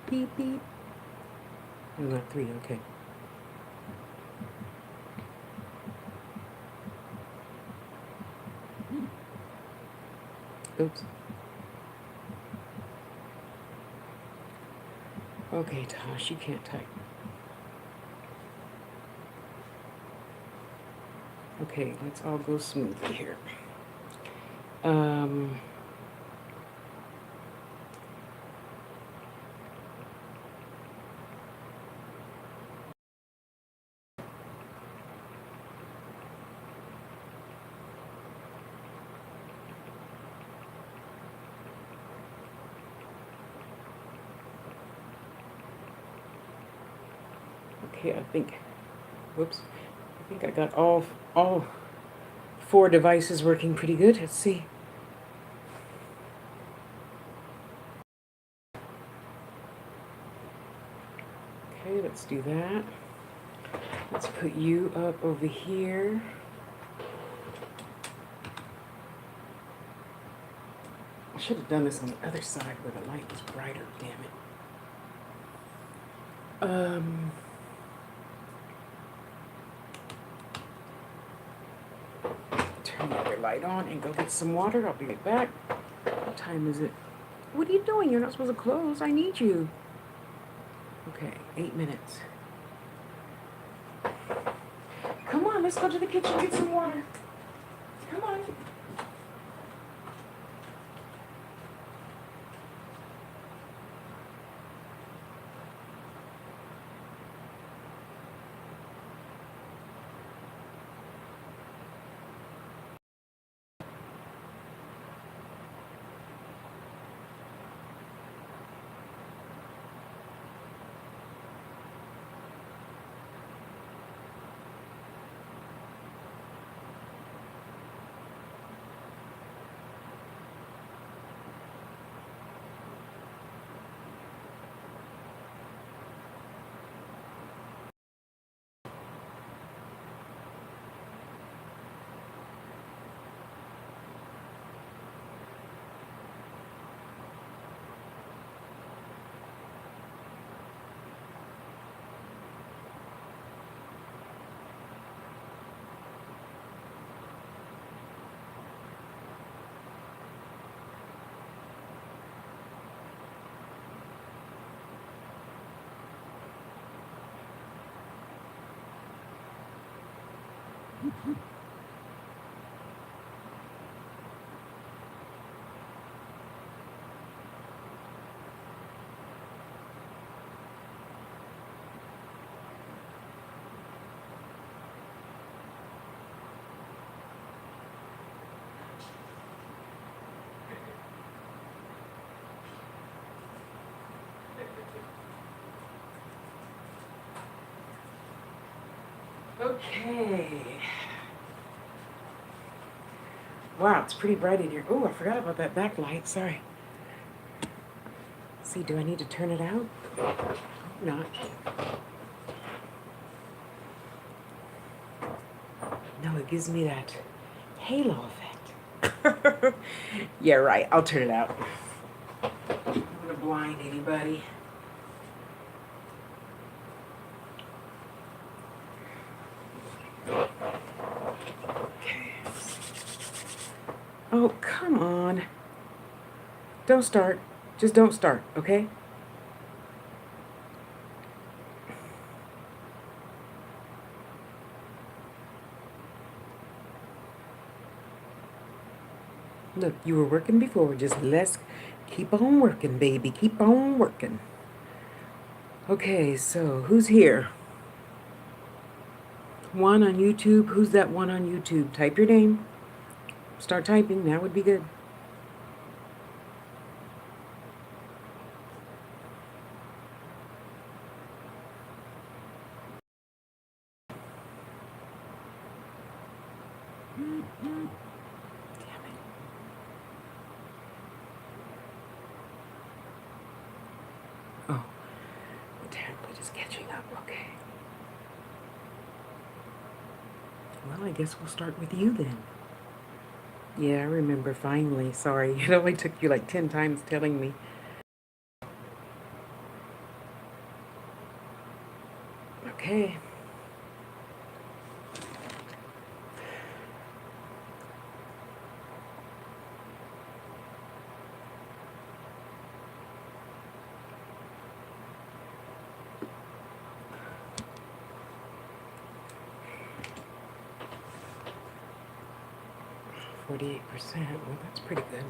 Beep, beep. No, not 3, okay. Oops. Okay, Tosh, you can't type. Okay, let's all go smoothly here. Um, okay, I think, whoops, I think I got all 4 devices working pretty good. Let's see. Okay, let's do that. Let's put you up over here. I should have done this on the other side where the light was brighter, damn it. Turn the other light on and go get some water. I'll be right back. What time is it? What are you doing? You're not supposed to close. I need you. Okay, 8 minutes. Come on, let's go to the kitchen and get some water. Come on. Okay. Wow, it's pretty bright in here. Oh, I forgot about that backlight. Sorry. Let's see, do I need to turn it out? Hope not. No, it gives me that halo effect. Yeah, right. I'll turn it out. I'm gonna blind anybody. Okay. Oh, come on. Don't start. Just don't start, okay? Look, you were working before. Just let's keep on working, baby. Keep on working. Okay, so who's here? One on YouTube. Who's that one on YouTube? Type your name. Start typing. That would be good. Damn it. Oh, the tablet is catching up. Okay. Well, I guess we'll start with you then. Yeah, I remember finally. Sorry, it only took you like 10 times telling me. Okay. %. Well, that's pretty good.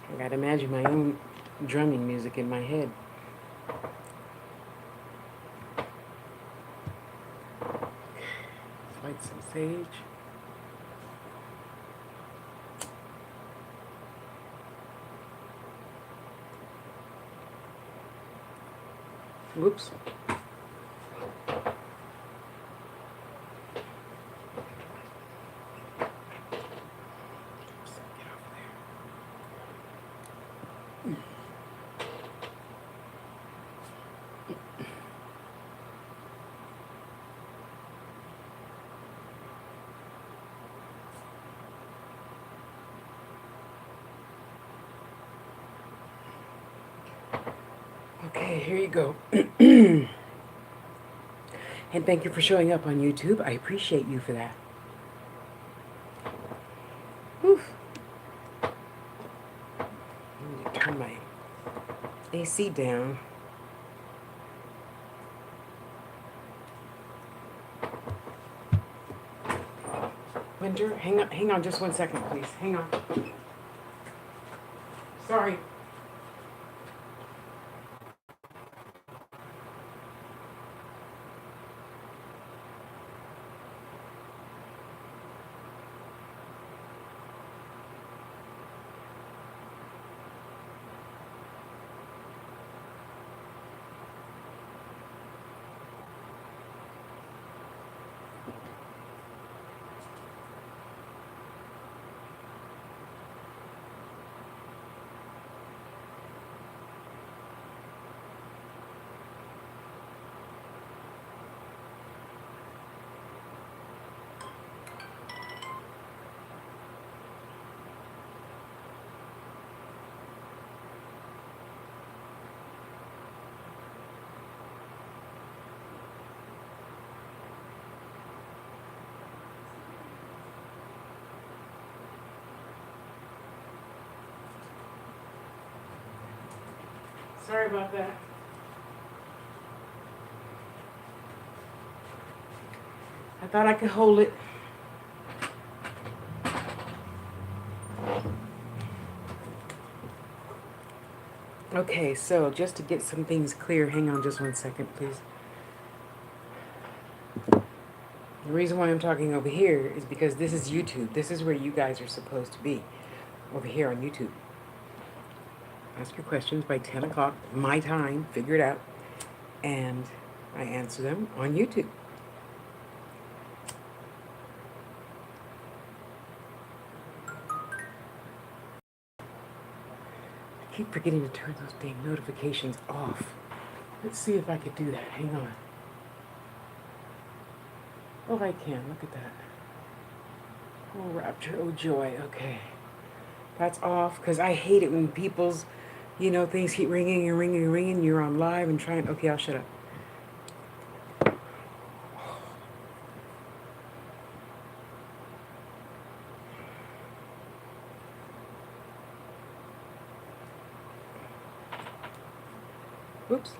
I gotta imagine my own drumming music in my head. Light some sage. Whoops. Okay, here you go. And thank you for showing up on YouTube. I appreciate you for that. Whew. I need to turn my AC down. Winter, hang on just 1 second, please. Hang on. Sorry. Sorry about that. I thought I could hold it. Okay, so just to get some things clear, hang on just 1 second, please. The reason why I'm talking over here is because this is YouTube. This is where you guys are supposed to be, over here on YouTube. Ask your questions by 10 o'clock, my time, figure it out, and I answer them on YouTube. I keep forgetting to turn those dang notifications off. Let's see if I could do that. Hang on. Oh, I can. Look at that. Oh, rapture. Oh, joy. Okay. That's off, because I hate it when people's, things keep ringing and ringing and ringing. You're on live and trying. Okay, I'll shut up. Whoops.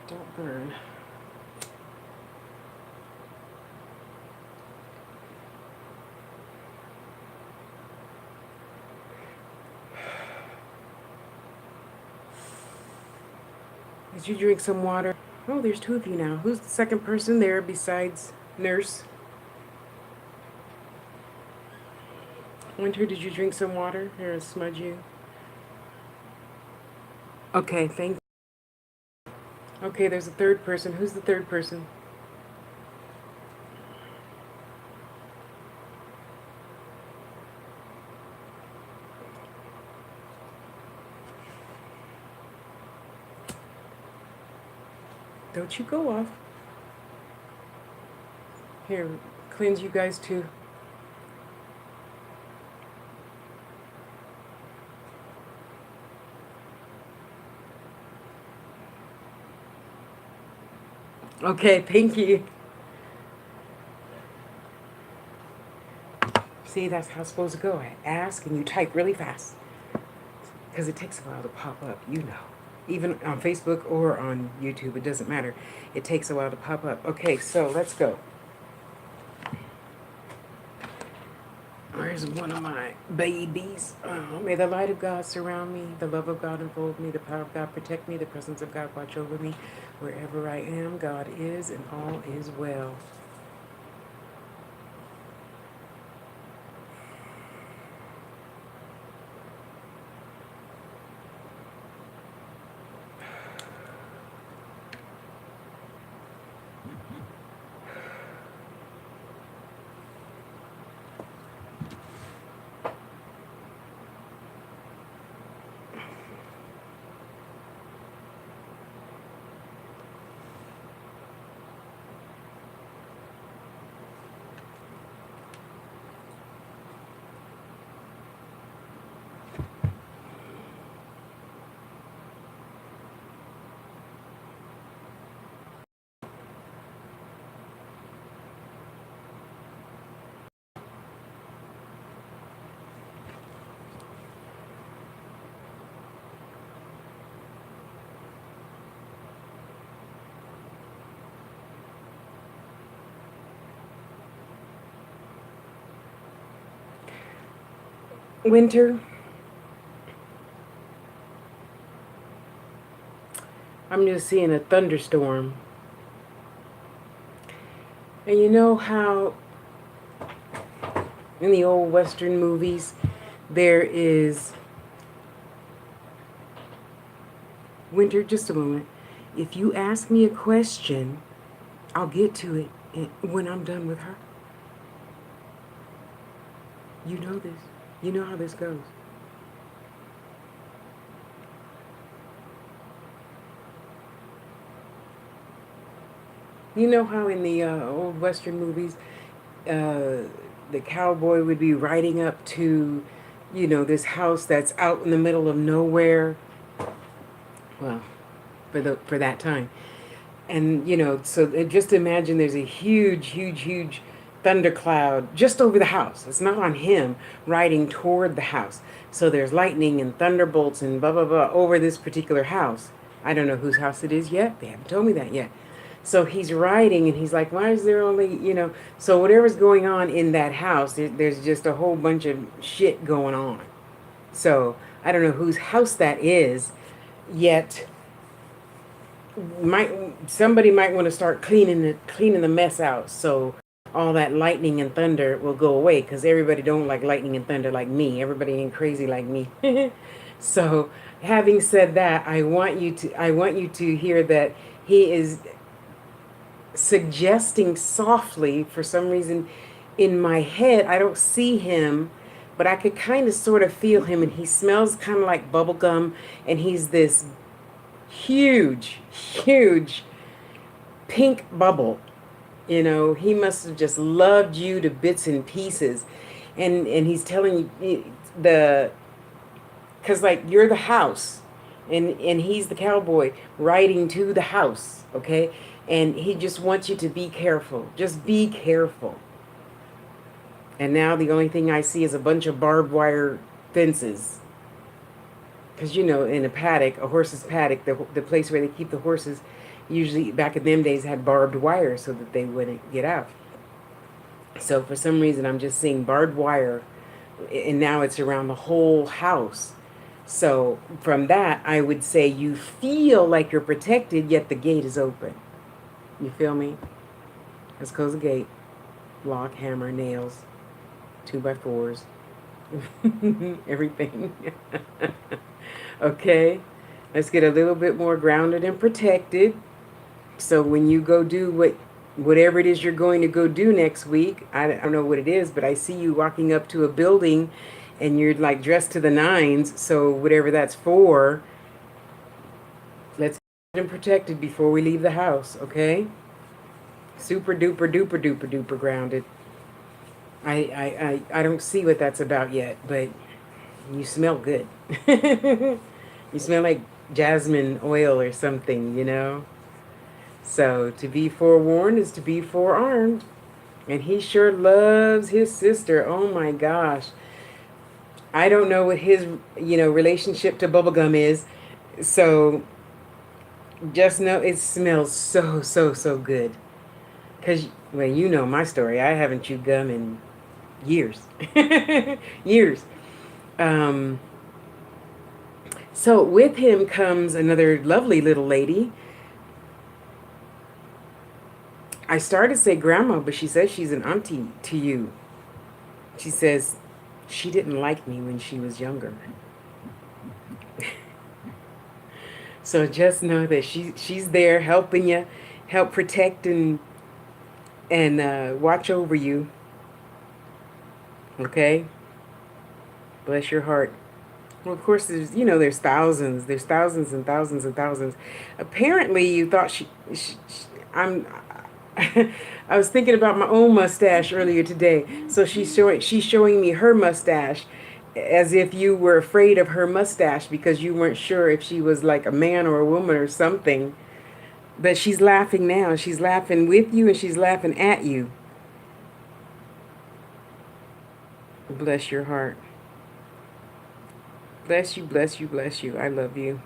Don't burn. Did you drink some water? Oh, there's two of you now. Who's the second person there besides Nurse? Winter, did you drink some water? Here, I'll smudge you. Okay, thank you. Okay, there's a third person. Who's the third person? Don't you go off. Here, cleanse you guys too. Okay, thank you. See, that's how it's supposed to go. I ask and you type really fast. Because it takes a while to pop up, you know. Even on Facebook or on YouTube, it doesn't matter. It takes a while to pop up. Okay, so let's go. Where's one of my babies? Oh, may the light of God surround me, the love of God enfold me, the power of God protect me, the presence of God watch over me. Wherever I am, God is, and all is well. Winter, I'm just seeing a thunderstorm. And you know how in the old Western movies there is Winter, just a moment. If you ask me a question, I'll get to it when I'm done with her. You know this. You know how this goes. You know how in the old Western movies, the cowboy would be riding up to, this house that's out in the middle of nowhere. Well, for that time, and so just imagine there's a huge, huge, huge thundercloud just over the house. It's not on him riding toward the house. So there's lightning and thunderbolts and blah blah blah over this particular house. I don't know whose house it is yet. They haven't told me that yet. So he's riding and he's like, why is there only. So whatever's going on in that house, there's just a whole bunch of shit going on. So I don't know whose house that is yet. Somebody might want to start cleaning the mess out, so all that lightning and thunder will go away, because everybody don't like lightning and thunder like me. Everybody ain't crazy like me. So having said that, I want you to hear that he is suggesting softly. For some reason in my head I don't see him, but I could kind of sort of feel him, and he smells kind of like bubble gum, and he's this huge, huge pink bubble. He must have just loved you to bits and pieces. And he's telling you because like you're the house, and he's the cowboy riding to the house, okay? And he just wants you to be careful. Just be careful. And now the only thing I see is a bunch of barbed wire fences. Because in a paddock, a horse's paddock, the place where they keep the horses, usually back in them days had barbed wire so that they wouldn't get out. So for some reason I'm just seeing barbed wire, and now it's around the whole house. So from that I would say you feel like you're protected, yet the gate is open. You feel me? Let's close the gate. Lock, hammer, nails, 2x4s, everything. Okay, let's get a little bit more grounded and protected. So when you go do whatever it is you're going to go do next week, I don't know what it is, but I see you walking up to a building and you're like dressed to the nines. So whatever that's for, let's get them protected before we leave the house, okay? Super duper duper duper duper grounded. I don't see what that's about yet, but you smell good. You smell like jasmine oil or something. So to be forewarned is to be forearmed. And he sure loves his sister. Oh my gosh. I don't know what his, relationship to bubblegum is. So just know it smells so, so, so good. Because, well, you know my story. I haven't chewed gum in years. Years. Um, so with him comes another lovely little lady. I started to say grandma, but she says she's an auntie to you. She says she didn't like me when she was younger. So just know that she's there helping you, help protect and watch over you. Okay, bless your heart. Well, of course, there's thousands and thousands and thousands. Apparently, you thought I'm. I was thinking about my own mustache earlier today. So she's showing me her mustache, as if you were afraid of her mustache because you weren't sure if she was like a man or a woman or something. But she's laughing now. She's laughing with you and she's laughing at you. Bless your heart. Bless you, bless you, bless you. I love you.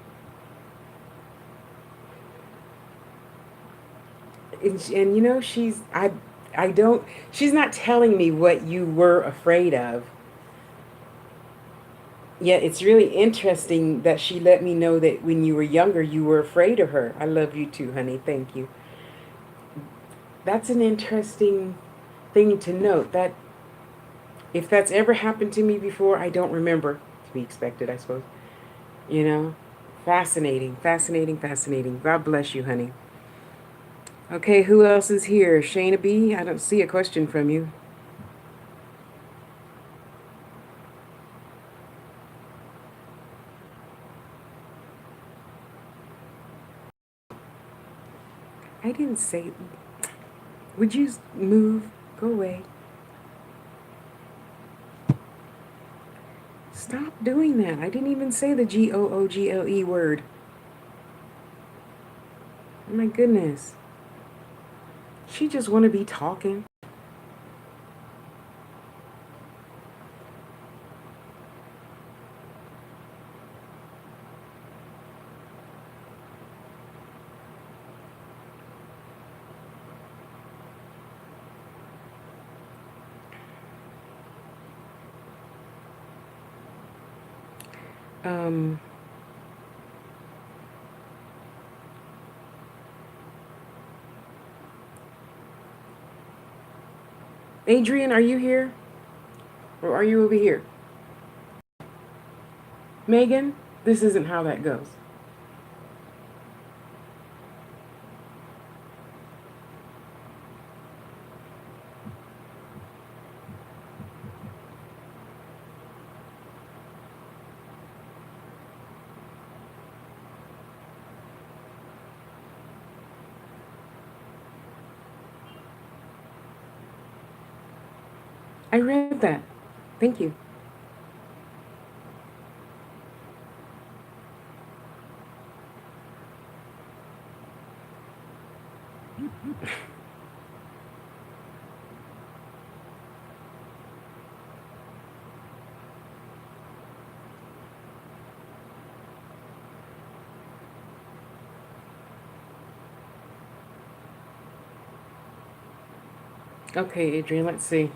And I don't, she's not telling me what you were afraid of. Yet it's really interesting that she let me know that when you were younger, you were afraid of her. I love you too, honey. Thank you. That's an interesting thing to note. That if that's ever happened to me before, I don't remember. To be expected, I suppose. You know? Fascinating, fascinating, fascinating. God bless you, honey. Okay, who else is here? Shayna B. I don't see a question from you. I didn't say. Would you move? Go away. Stop doing that. I didn't even say the Google word. Oh my goodness. She just want to be talking. Um, Adrian, are you here? Or are you over here? Megan, this isn't how that goes. I read that. Thank you. Okay, Adrian, let's see.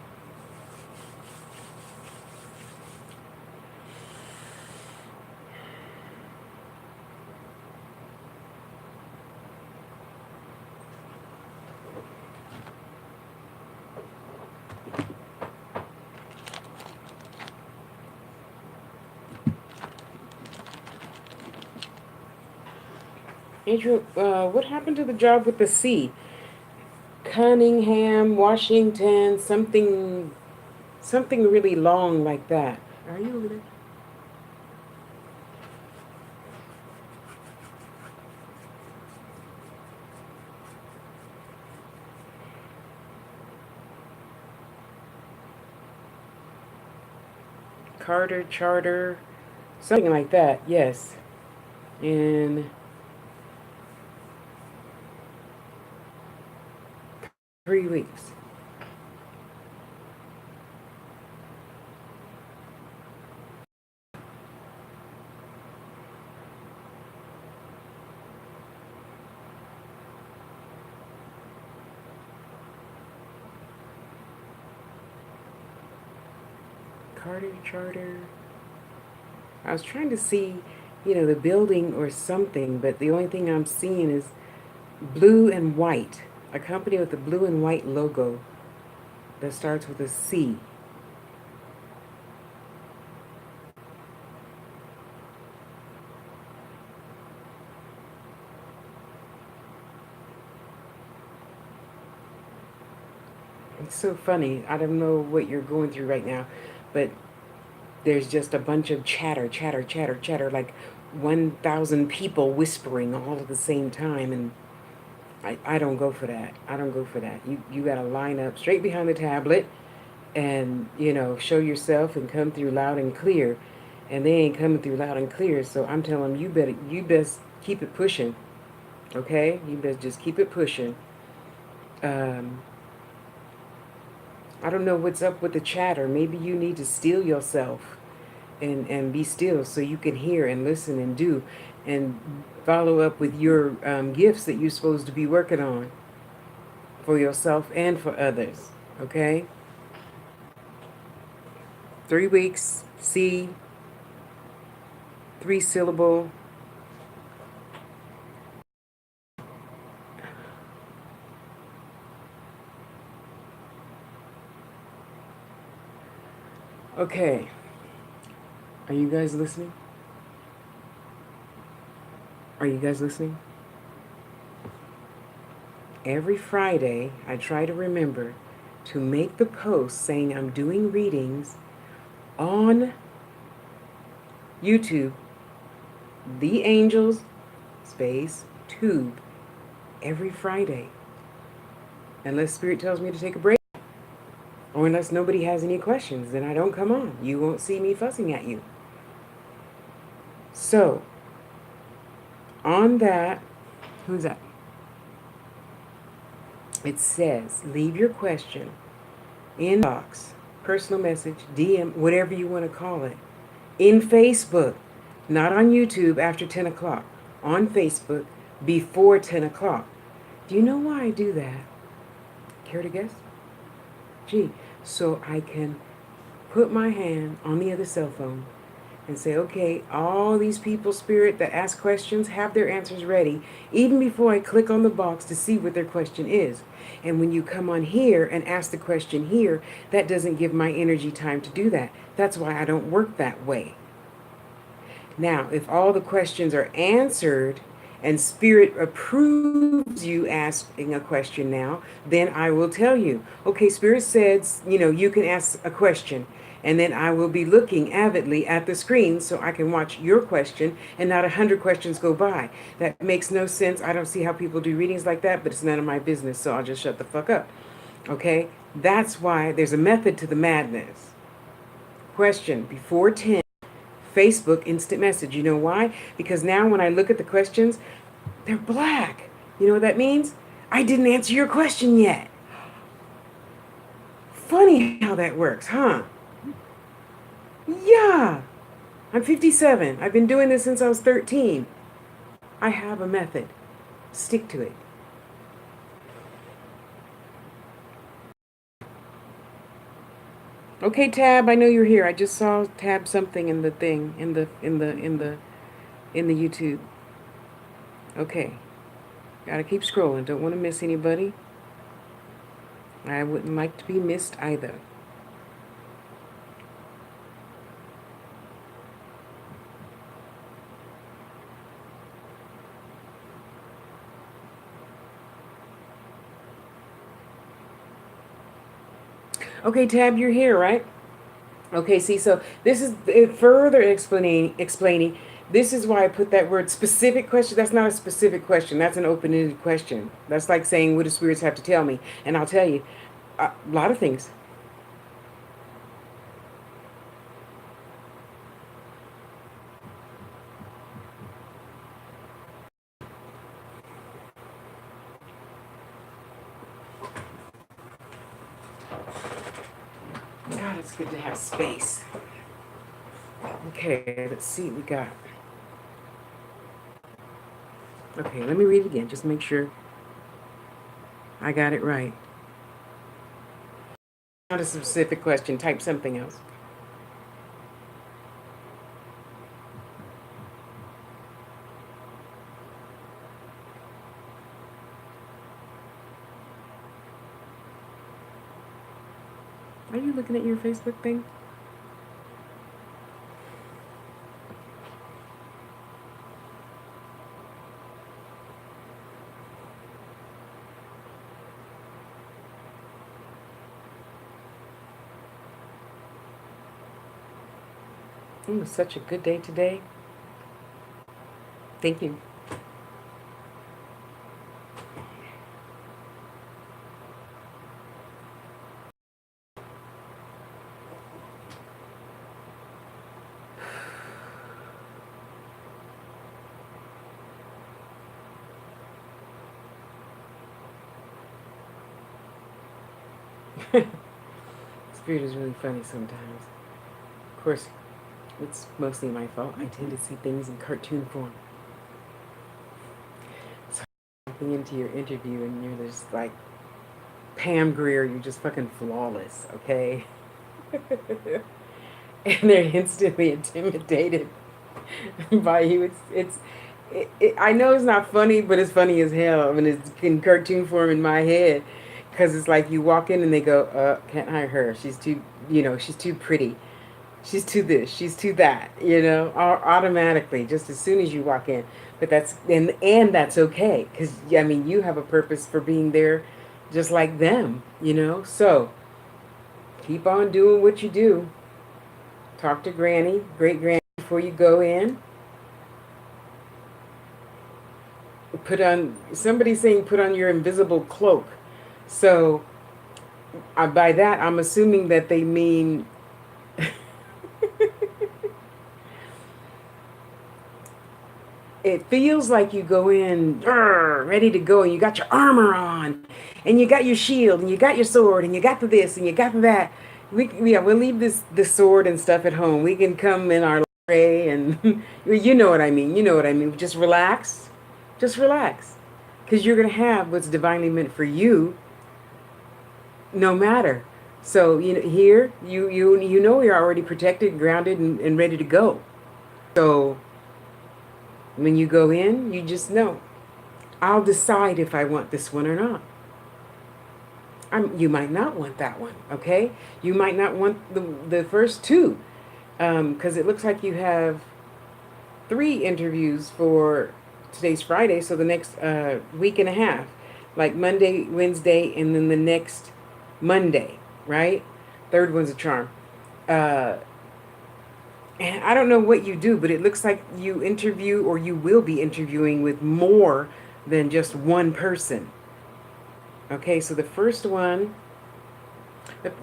Adrian, what happened to the job with the C? Cunningham, Washington, something really long like that. Are you over there? Carter, Charter, something like that. Yes. And 3 weeks. Carter Charter. I was trying to see, the building or something, but the only thing I'm seeing is blue and white. A company with a blue and white logo that starts with a C. It's so funny. I don't know what you're going through right now, but there's just a bunch of chatter, chatter, chatter, chatter, like 1,000 people whispering all at the same time. And I don't go for that. I don't go for that. You got to line up straight behind the tablet and, show yourself and come through loud and clear. And they ain't coming through loud and clear. So I'm telling them, you best keep it pushing. Okay? You best just keep it pushing. Um, I don't know what's up with the chatter. Maybe you need to still yourself and be still so you can hear and listen and do and follow up with your gifts that you're supposed to be working on for yourself and for others. Okay? 3 weeks, C, 3-syllable. Okay. Are you guys listening? Are you guys listening? Every Friday, I try to remember to make the post saying I'm doing readings on YouTube, The Angels space Tube, every Friday. Unless Spirit tells me to take a break, or unless nobody has any questions, then I don't come on. You won't see me fussing at you. So, on that, who's that? It says, leave your question in box, personal message, DM, whatever you want to call it, in Facebook, not on YouTube after 10 o'clock, on Facebook before 10 o'clock. Do you know why I do that? Care to guess? Gee, so I can put my hand on the other cell phone and say, okay, all these people, Spirit, that ask questions have their answers ready, even before I click on the box to see what their question is. And when you come on here and ask the question here, that doesn't give my energy time to do that. That's why I don't work that way. Now, if all the questions are answered and Spirit approves you asking a question now, then I will tell you, okay, Spirit says, you can ask a question. And then I will be looking avidly at the screen so I can watch your question and not 100 questions go by. That makes no sense. I don't see how people do readings like that, but it's none of my business, so I'll just shut the fuck up. Okay? That's why there's a method to the madness. Question before 10, Facebook instant message. You know why? Because now when I look at the questions, they're black. You know what that means? I didn't answer your question yet. Funny how that works, huh? Yeah. I'm 57. I've been doing this since I was 13. I have a method. Stick to it. Okay, Tab, I know you're here. I just saw Tab something in the thing in the YouTube. Okay. Gotta keep scrolling. Don't want to miss anybody. I wouldn't like to be missed either. Okay, Tab, you're here, right? Okay, see, so this is further explaining. This is why I put that word specific question. That's not a specific question. That's an open-ended question. That's like saying, what do spirits have to tell me? And I'll tell you a lot of things. God, it's good to have space. Okay, let's see what we got. Okay, let me read it again, just to make sure I got it right. Not a specific question, type something else. Are you looking at your Facebook thing? It was such a good day today. Thank you. Spirit is really funny sometimes. Of course, it's mostly my fault. I tend to see things in cartoon form. So walking into your interview and you're just like Pam Grier, you're just fucking flawless, okay? And they're instantly intimidated by you. I know it's not funny, but it's funny as hell. I mean, it's in cartoon form in my head, because it's like you walk in and they go, can't hire her. She's too, she's too pretty. She's too this. She's too that. Automatically, just as soon as you walk in. But and that's okay, because I mean, you have a purpose for being there, just like them. So keep on doing what you do. Talk to Granny, great Granny, before you go in. Somebody's saying put on your invisible cloak. So by that, I'm assuming that they mean it feels like you go in ready to go, and you got your armor on, and you got your shield, and you got your sword, and you got the this, and you got the that. We'll leave the sword and stuff at home. We can come in our array, and you know what I mean. You know what I mean. Just relax, because you're gonna have what's divinely meant for you, no matter. So here you're already protected, grounded, and ready to go. So when you go in, you just know, I'll decide if I want this one or not. You might not want that one, okay? You might not want the first two, because it looks like you have 3 interviews for today's Friday, so the next week and a half, like Monday, Wednesday, and then the next Monday, right? Third one's a charm. And I don't know what you do, but it looks like you interview, or you will be interviewing with more than just one person. Okay, so the first one,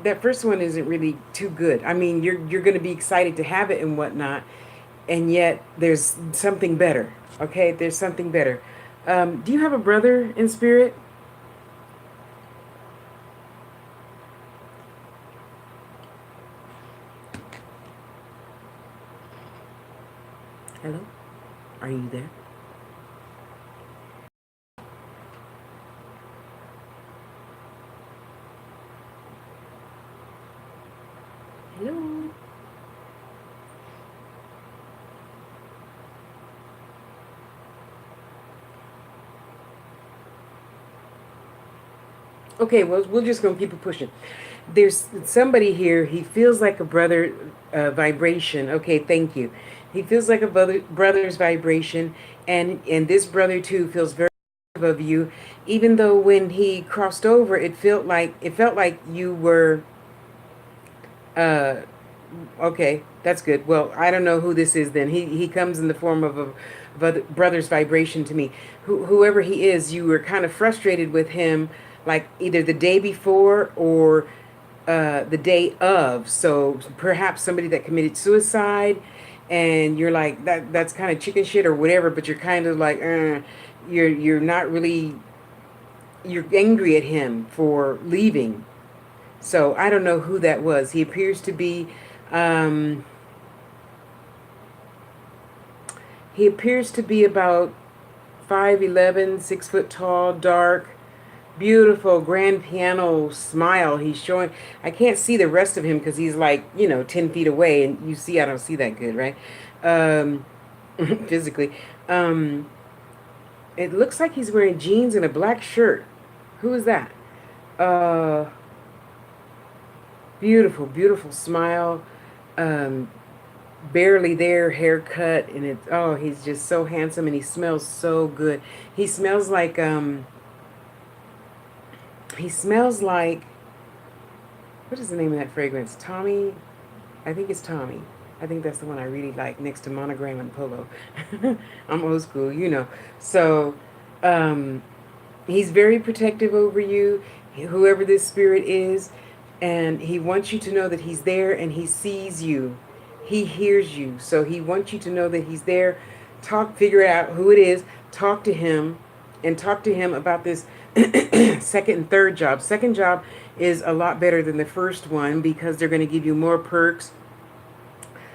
that first one isn't really too good. I mean, you're going to be excited to have it and whatnot, and yet there's something better. Okay, there's something better. Do you have a brother in spirit? Hello? Are you there? Hello? Okay, well, we're just going to keep it pushing. There's somebody here, he feels like a brother vibration. Okay, thank you. He feels like a brother's vibration, and this brother too feels very of you, even though when he crossed over, it felt like you were okay, that's good. Well, I don't know who this is then. He comes in the form of a brother's vibration to me. Whoever he is, you were kind of frustrated with him, like either the day before or the day of. So perhaps somebody that committed suicide, and you're like, that's kind of chicken shit or whatever, but you're kind of like, you're not really, you're angry at him for leaving. So I don't know who that was. He appears to be, um, he appears to be about 5'11", 6 foot tall, dark, beautiful grand piano smile. He's showing. I can't see the rest of him because he's like 10 feet away, and you see I don't see that good, right? Um, physically. Um, it looks like he's wearing jeans and a black shirt. Who is that? Uh, beautiful, beautiful smile. Um, barely there haircut, and it's he's just so handsome, and he smells so good. He smells like he smells like, what is the name of that fragrance? Tommy, I think it's Tommy. I think that's the one I really like, next to Monogram and Polo. I'm old school, So, um, he's very protective over you, whoever this spirit is, and he wants you to know that he's there and he sees you. He hears you. So he wants you to know that he's there. Figure out who it is, talk to him, and talk to him about this second and third job. Second job is a lot better than the first one because they're going to give you more perks.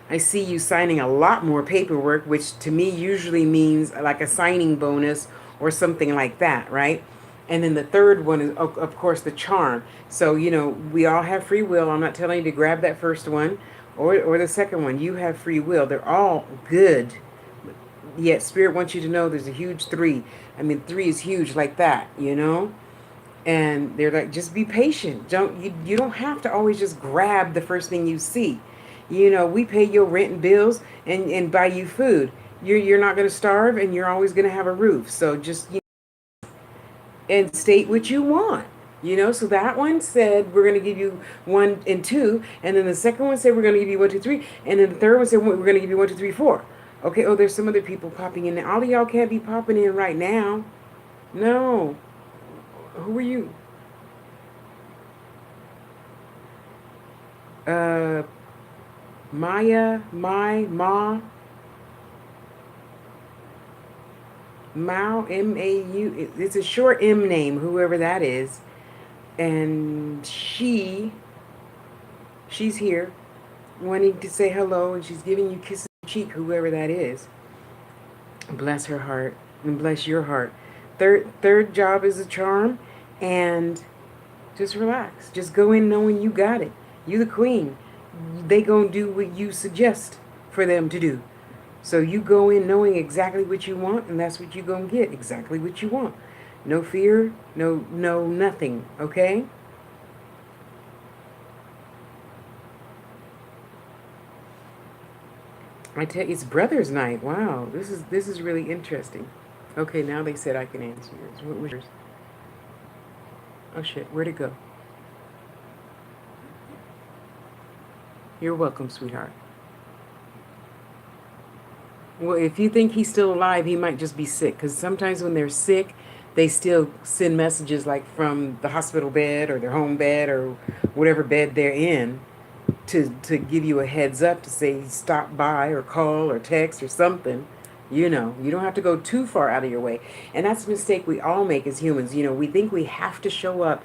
I see you signing a lot more paperwork, which to me usually means like a signing bonus or something like that, right? And then the third one is, of course, the charm. So, we all have free will. I'm not telling you to grab that first one or the second one. You have free will. They're all good. Yet Spirit wants you to know there's a huge three. I mean, three is huge like that. And they're like, just be patient. You don't have to always just grab the first thing you see. We pay your rent and bills and buy you food. You're not going to starve, and you're always going to have a roof. So just and state what you want. So that one said we're going to give you 1 and 2, and then the second one said we're going to give you 1, 2, 3, and then the third one said we're going to give you 1, 2, 3, 4. Okay. Oh, there's some other people popping in. All of y'all can't be popping in right now. No. Who are you? Uh, Maya, Ma, Mao, M-A-U. It's a short M name, whoever that is. And she's here wanting to say hello, and she's giving you kisses on the cheek, whoever that is. Bless her heart and bless your heart. Third job is a charm, and just relax. Just go in knowing you got it. You the queen. They gonna do what you suggest for them to do. So you go in knowing exactly what you want, and that's what you gonna get. Exactly what you want. No fear, no nothing. Okay? I tell you, it's Brothers' Night. Wow, this is really interesting. Okay, now they said I can answer yours. What was yours? Oh shit, where'd it go? You're welcome, sweetheart. Well, if you think he's still alive, he might just be sick. Because sometimes when they're sick, they still send messages like from the hospital bed or their home bed or whatever bed they're in to give you a heads up to say stop by or call or text or something. You don't have to go too far out of your way. And that's a mistake we all make as humans. We think we have to show up,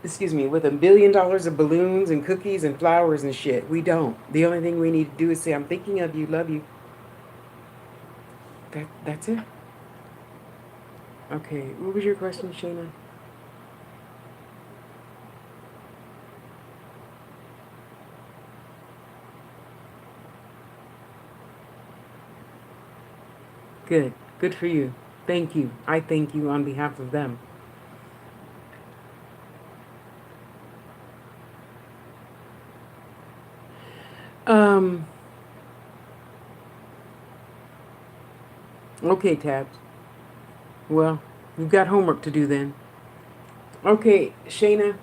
excuse me, with $1 billion of balloons and cookies and flowers and shit. We don't. The only thing we need to do is say, I'm thinking of you, love you. That's it. Okay, what was your question, Shayna? Good. Good for you. Thank you. I thank you on behalf of them. Um, okay, Tabs. Well, you've got homework to do then. Okay, Shayna,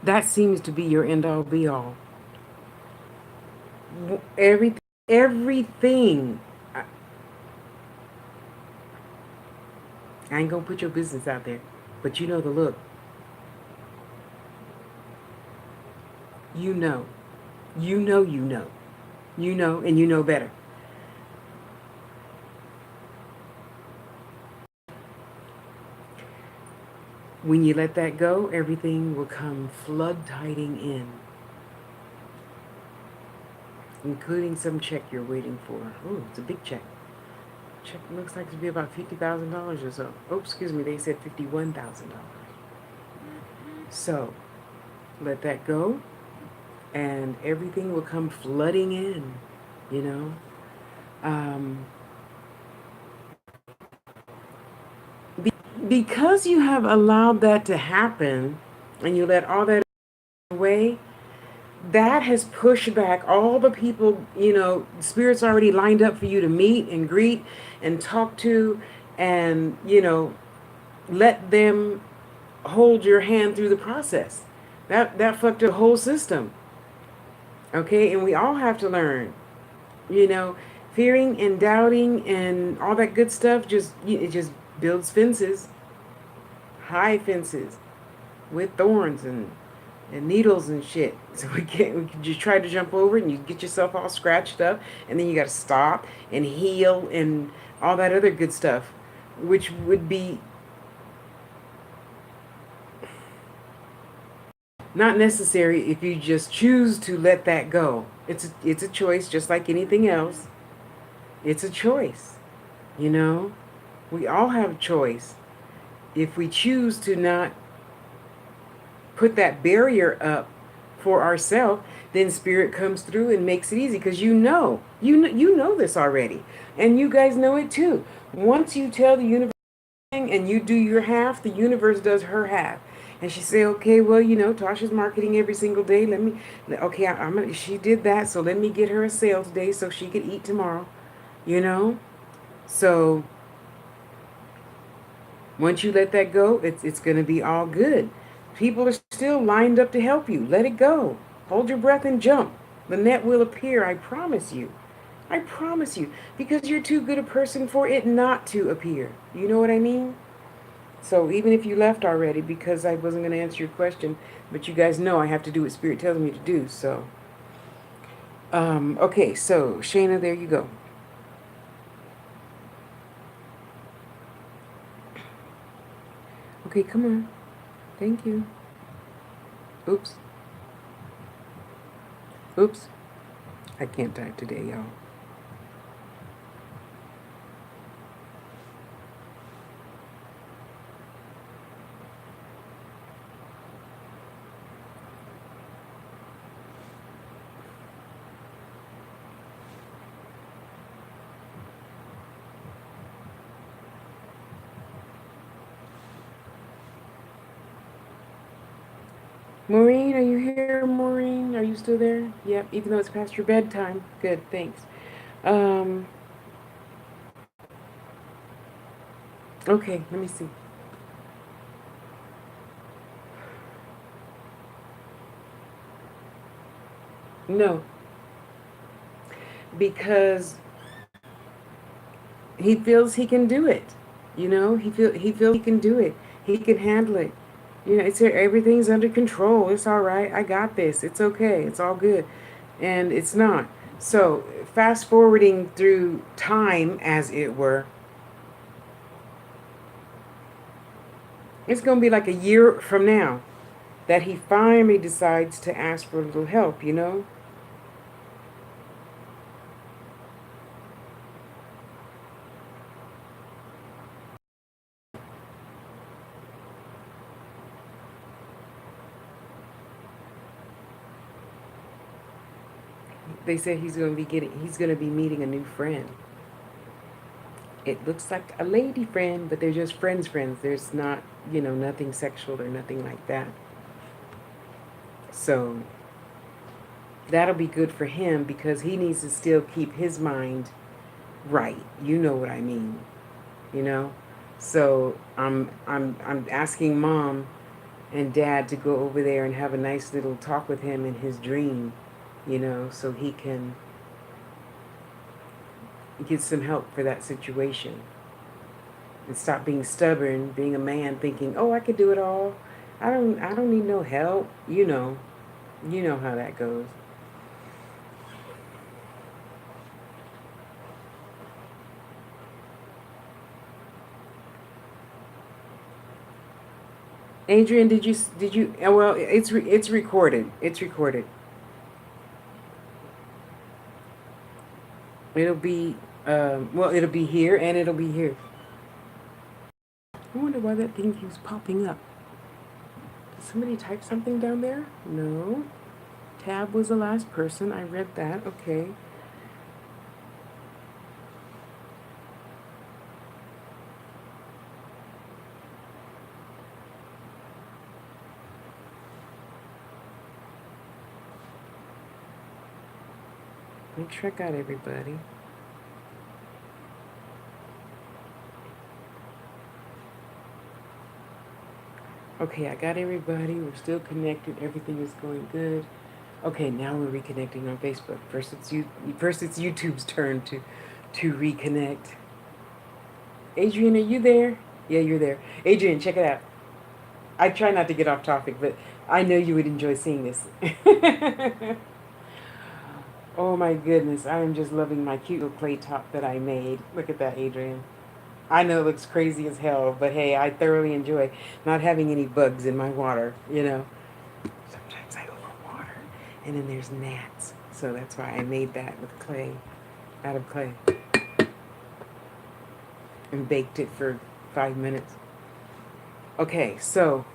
that seems to be your end all be all. Everything, everything. I ain't gonna put your business out there, but you know the look. You know. You know you know. You know and you know better. When you let that go, everything will come flood tiding in, including some check you're waiting for. Oh, it's a big check. Check looks like to be about $50,000 or so. Oh, excuse me, they said $51,000. So, let that go, and everything will come flooding in, you know. Um, because you have allowed that to happen, and you let all that away, that has pushed back all the people, spirits already lined up for you to meet and greet and talk to, and, let them hold your hand through the process. That fucked the whole system. Okay, and we all have to learn. You know, fearing and doubting and all that good stuff it just builds fences, high fences with thorns and needles and shit. So we can just try to jump over it and you get yourself all scratched up, and then you got to stop and heal and all that other good stuff, which would be not necessary if you just choose to let that go. It's a choice, just like anything else. It's a choice, you know. We all have a choice. If we choose to not put that barrier up for ourselves, then spirit comes through and makes it easy, because you know this already, and you guys know it too. Once you tell the universe and you do your half, the universe does her half. And she say, okay, well, Tasha's marketing every single day. Okay, she did that, so let me get her a sale today so she could eat tomorrow, you know? So once you let that go, it's going to be all good. People are still lined up to help you. Let it go. Hold your breath and jump. The net will appear, I promise you. I promise you. Because you're too good a person for it not to appear. You know what I mean? So even if you left already, because I wasn't going to answer your question, but you guys know I have to do what Spirit tells me to do, so. Okay, so Shayna, there you go. Okay, come on. Thank you. Oops. Oops. I can't type today, y'all. Maureen, are you here, Maureen? Are you still there? Yep, even though it's past your bedtime. Good, thanks. Um, okay, let me see. No, because he feels he can do it. He feels he can do it. He can handle it. It's everything's under control. It's all right. I got this. It's okay. It's all good. And it's not. So, fast forwarding through time, as it were, it's going to be like a year from now that he finally decides to ask for a little help. They say he's going to be meeting a new friend. It looks like a lady friend, but they're just friends. There's not, nothing sexual or nothing like that. So that'll be good for him, because he needs to still keep his mind right. You know what I mean, you know? So I'm asking mom and dad to go over there and have a nice little talk with him in his dream, so he can get some help for that situation. And stop being stubborn, being a man, thinking, "Oh, I could do it all. I don't need no help." You know how that goes. Adrian, did you? Well, it's recorded. It's recorded. It'll be well, it'll be here and it'll be here. I wonder why that thing keeps popping up. Did somebody type something down there? No. Tab was the last person. I read that. Okay. Let me check out everybody. Okay, I got everybody. We're still connected. Everything is going good. Okay, now we're reconnecting on Facebook. First it's YouTube's turn to reconnect. Adrian, are you there? Yeah, you're there. Adrian, check it out. I try not to get off topic, but I know you would enjoy seeing this. Oh my goodness, I am just loving my cute little clay top that I made. Look at that, Adrian. I know it looks crazy as hell, but hey, I thoroughly enjoy not having any bugs in my water, you know. Sometimes I overwater, and then there's gnats. So that's why I made that with clay, out of clay, and baked it for 5 minutes. Okay, so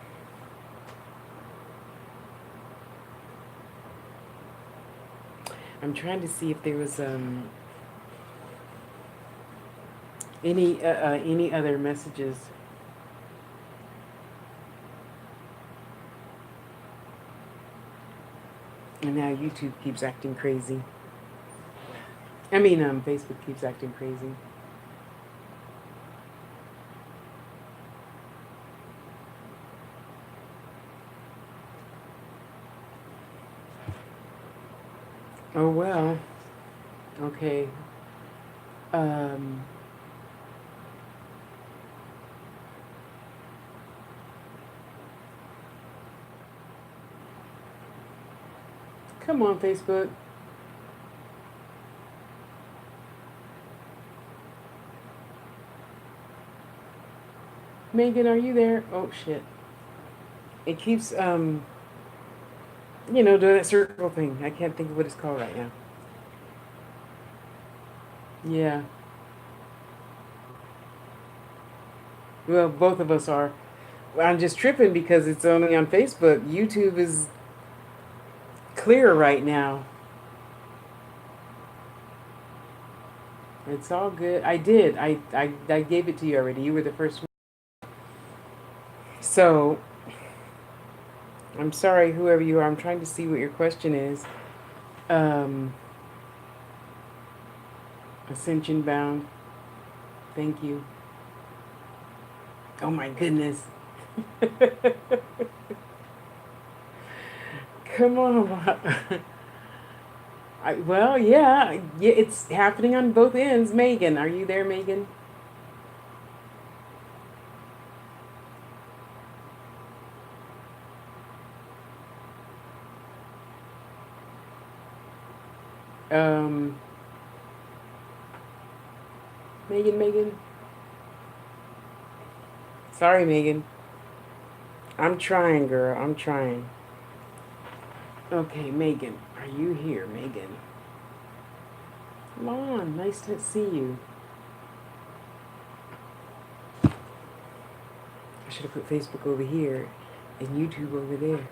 I'm trying to see if there was any other messages. And now YouTube keeps acting crazy. I mean, Facebook keeps acting crazy. Oh well. Okay. Um. Come on, Facebook. Megan, are you there? Oh shit. It keeps doing that circle thing. I can't think of what it's called right now. Yeah. Well, both of us are. I'm just tripping because it's only on Facebook. YouTube is clear right now. It's all good. I did. I gave it to you already. You were the first one. So, I'm sorry, whoever you are. I'm trying to see what your question is. Um, Ascension bound. Thank you. Oh my goodness. Come on. Well, yeah, it's happening on both ends. Megan, are you there, Megan? Um, Megan. Sorry, Megan. I'm trying, girl. I'm trying. Okay, Megan, are you here, Megan? Come on, nice to see you. I should have put Facebook over here and YouTube over there.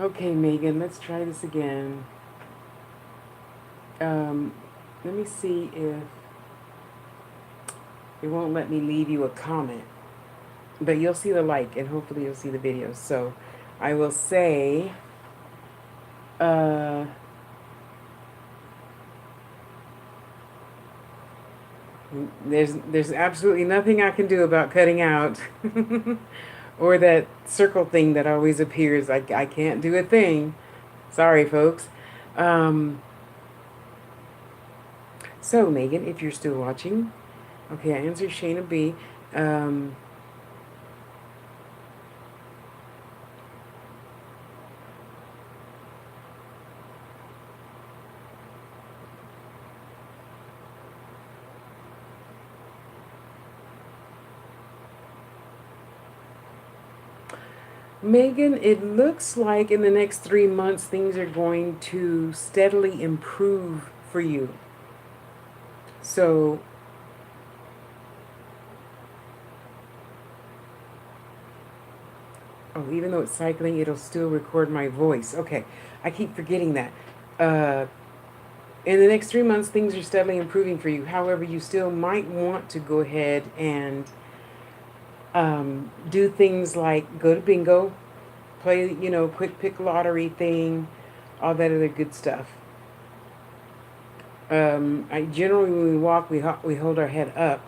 Okay, Megan, let's try this again. Um, Let me see if it won't let me leave you a comment. But you'll see the like, and hopefully you'll see the videos. So I will say, uh, there's absolutely nothing I can do about cutting out or that circle thing that always appears. I can't do a thing. Sorry, folks. Um, so, Megan, if you're still watching, okay, I answered Shayna B. Um, Megan, it looks like in the next 3 months things are going to steadily improve for you. So, oh, even though it's cycling, it'll still record my voice. Okay, I keep forgetting that. Uh, in the next 3 months, things are steadily improving for you. However, you still might want to go ahead and do things like go to bingo, play, quick pick lottery thing, all that other good stuff. I generally when we walk, we hold our head up,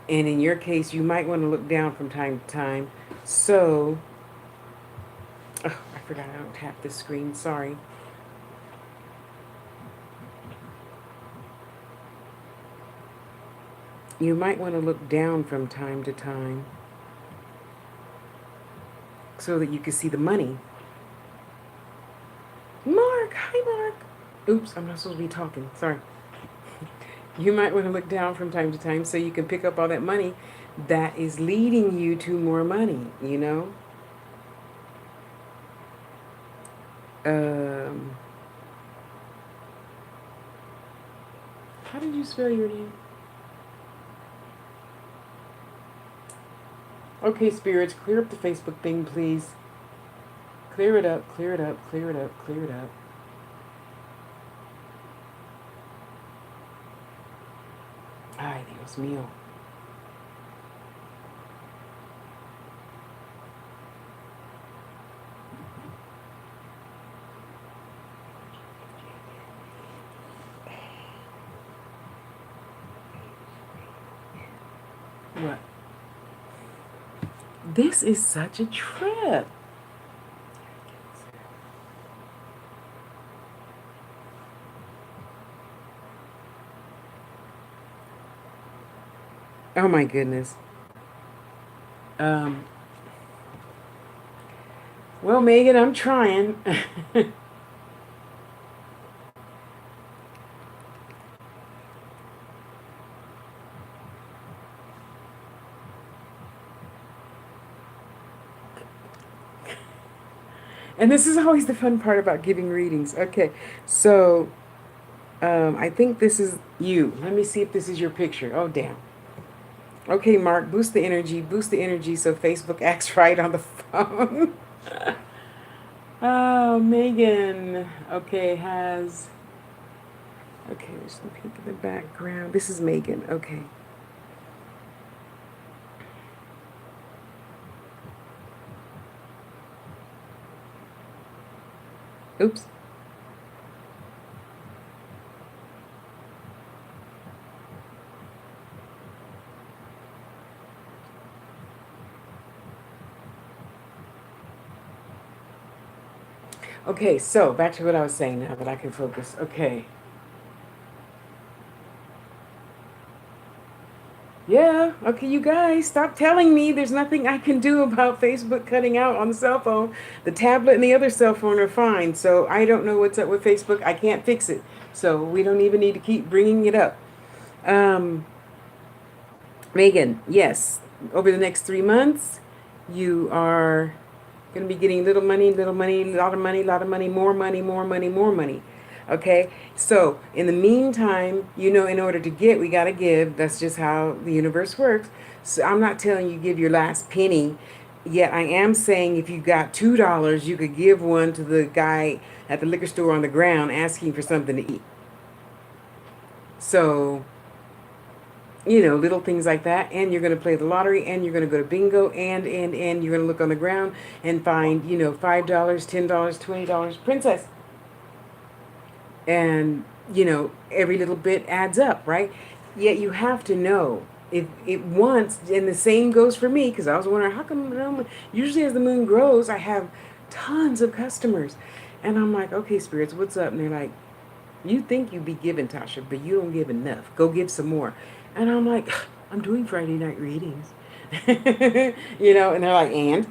and in your case, you might want to look down from time to time. So, oh, I forgot I don't tap the screen. Sorry. You might want to look down from time to time so that you can see the money. Mark, hi Mark. Oops, I'm not supposed to be talking. Sorry. You might want to look down from time to time so you can pick up all that money that is leading you to more money, Um, how did you spell your name? Okay, spirits, clear up the Facebook thing, please. Clear it up, clear it up, clear it up, clear it up. Ay, Dios mío. What? This is such a trip. Oh my goodness. Um, well, Megan, I'm trying. And this is always the fun part about giving readings. Okay, so I think this is you. Let me see if this is your picture. Oh, damn. Okay, Mark, boost the energy so Facebook acts right on the phone. Oh, Megan. Okay, okay, there's some pink in the background. This is Megan. Okay. Oops. Okay, so back to what I was saying now that I can focus. Okay. Yeah, okay, you guys, stop telling me there's nothing I can do about Facebook cutting out on the cell phone. The tablet and the other cell phone are fine, so I don't know what's up with Facebook. I can't fix it, so we don't even need to keep bringing it up. Um, Megan, yes, over the next 3 months, you are going to be getting little money, lot of money, lot of money, more money, more money, more money. Okay, so in the meantime, in order to get, we got to give. That's just how the universe works. So I'm not telling you give your last penny, yet I am saying if you got $2, you could give one to the guy at the liquor store on the ground asking for something to eat. So, little things like that. And you're going to play the lottery, and you're going to go to bingo, and you're going to look on the ground and find, $5, $10, $20, princess. And every little bit adds up, right? Yet you have to know if it once, and the same goes for me, because I was wondering how come usually as the moon grows I have tons of customers, and I'm like, okay, spirits, what's up? And they're like, you think you be giving, Tasha, but you don't give enough, go give some more. And I'm like, I'm doing Friday night readings. And they're like, and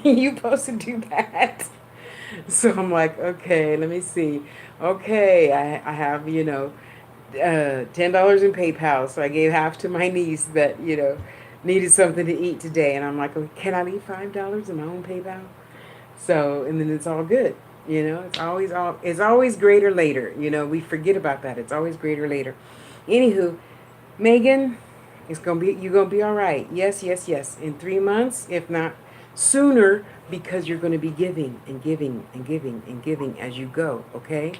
you supposed to do that. So I'm like, okay, let me see. Okay, I have, $10 in PayPal. So I gave half to my niece that, needed something to eat today, and I'm like, oh, can I leave $5 in my own PayPal? So, and then it's all good. It's always greater later. We forget about that. It's always greater later. Anywho, Megan, you're gonna be all right. Yes, yes, yes. In 3 months, if not sooner, because you're gonna be giving and giving and giving and giving as you go. Okay.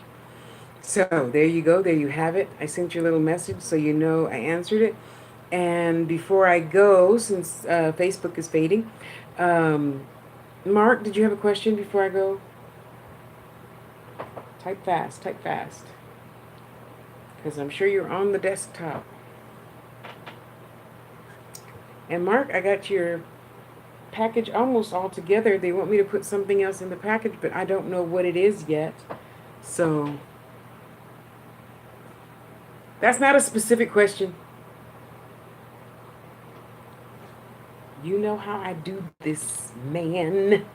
So there you go. There you have it. I sent you a little message so you know I answered it. And before I go, since Facebook is fading, um, Mark, did you have a question before I go? Type fast. Type fast. Because I'm sure you're on the desktop. And Mark, I got your package almost all together. They want me to put something else in the package, but I don't know what it is yet. So that's not a specific question. You know how I do this, man.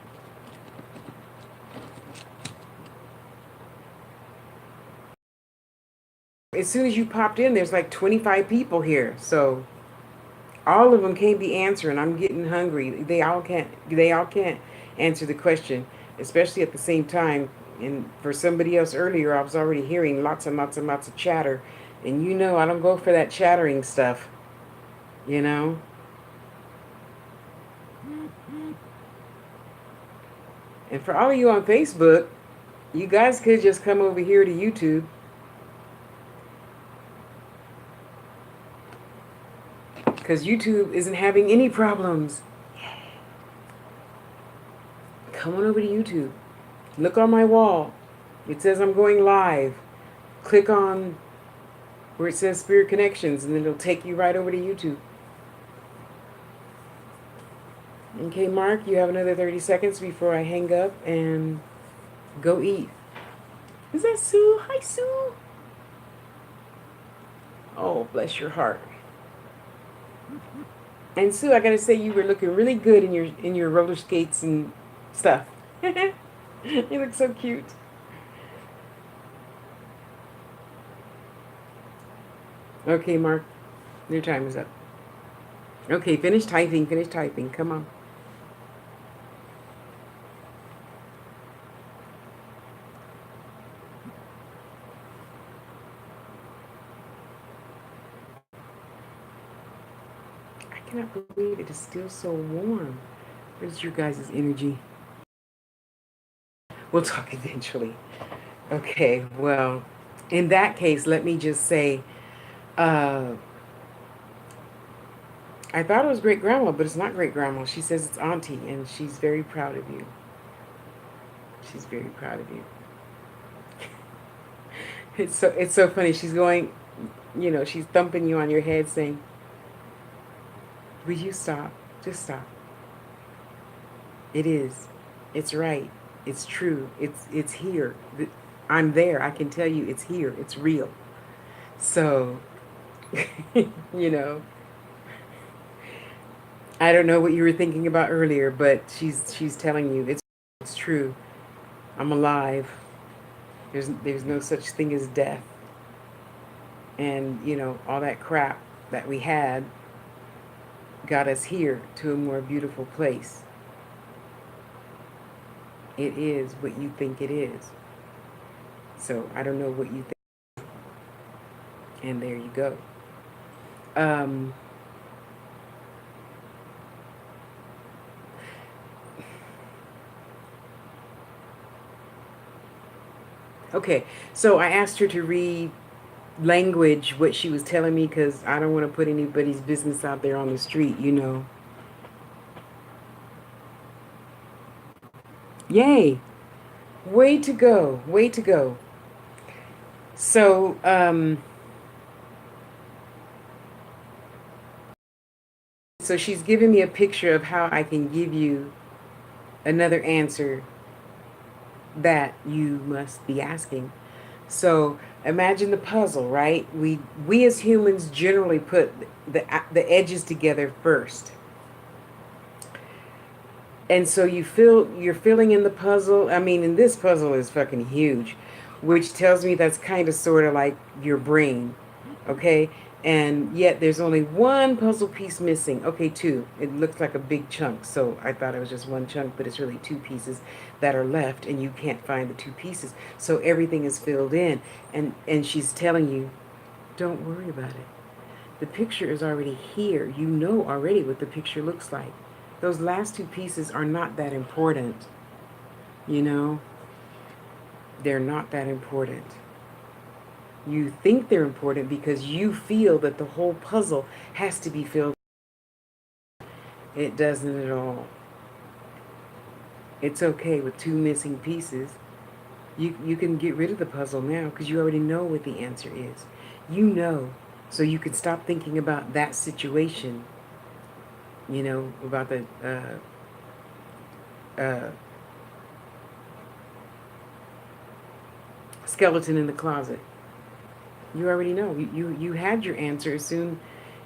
As soon as you popped in, there's like 25 people here. So all of them can't be answering. I'm getting hungry. They all can't answer the question, especially at the same time. And for somebody else earlier, I was already hearing lots and lots and lots of chatter. And I don't go for that chattering stuff, you know? And for all of you on Facebook, you guys could just come over here to YouTube. Because YouTube isn't having any problems. Come on over to YouTube. Look on my wall. It says I'm going live. Click on where it says Spirit Connections, and then it'll take you right over to YouTube. Okay, Mark, you have another 30 seconds before I hang up and go eat. Is that Sue? Hi, Sue. Oh, bless your heart. And Sue, I gotta say, you were looking really good in your roller skates and stuff. You look so cute. Okay, Mark, your time is up. Okay, finish typing. Finish typing. Come on. I cannot believe it is still so warm. Where's your guys' energy? We'll talk eventually. Okay, well, in that case, let me just say, uh, I thought it was great grandma, but it's not great grandma. She says it's auntie, and she's very proud of you. She's very proud of you. It's so funny. She's going, she's thumping you on your head, saying, "Will you stop? Just stop. It is. It's right. It's true. It's here. I'm there. I can tell you, it's here. It's real." So, you know, I don't know what you were thinking about earlier, but she's telling you it's true. I'm alive. There's no such thing as death. And, all that crap that we had got us here to a more beautiful place. It is what you think it is. So I don't know what you think. And there you go. Um, okay, so I asked her to read language what she was telling me because I don't want to put anybody's business out there on the street. Yay! Way to go! Way to go! So, so she's giving me a picture of how I can give you another answer that you must be asking. So imagine the puzzle, right? We as humans generally put the edges together first. And so you're filling in the puzzle. I mean, and this puzzle is fucking huge, which tells me that's kind of sort of like your brain. Okay? And yet there's only one puzzle piece missing. Okay, two. It looks like a big chunk, so I thought it was just one chunk, but it's really two pieces that are left, and you can't find the two pieces. So everything is filled in, and she's telling you, don't worry about it. The picture is already here. You know already what the picture looks like. Those last two pieces are not that important. You know, they're not that important. You think they're important because you feel that the whole puzzle has to be filled. It doesn't at all. It's okay with two missing pieces. You can get rid of the puzzle now because you already know what the answer is. You know, so you can stop thinking about that situation, you know, about the skeleton in the closet. You already know. You had your answer as soon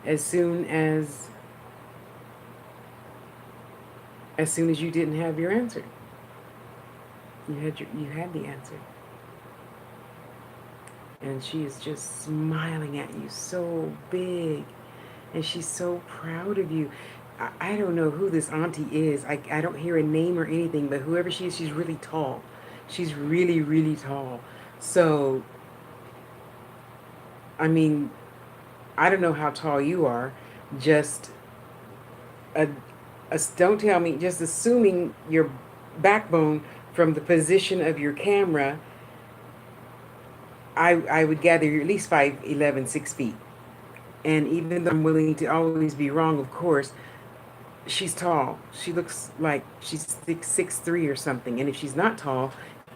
as you didn't have your answer. You had the answer. And she is just smiling at you so big. And she's so proud of you. I don't know who this auntie is. I don't hear a name or anything, but whoever she is, she's really tall. She's really, really tall. So, I mean, I don't know how tall you are. Just a, don't tell me, just assuming your backbone from the position of your camera, I would gather you're at least 5'11", 6 feet. And even though I'm willing to always be wrong, of course, she's tall. She looks like she's 6'3" or something. And if she's not tall,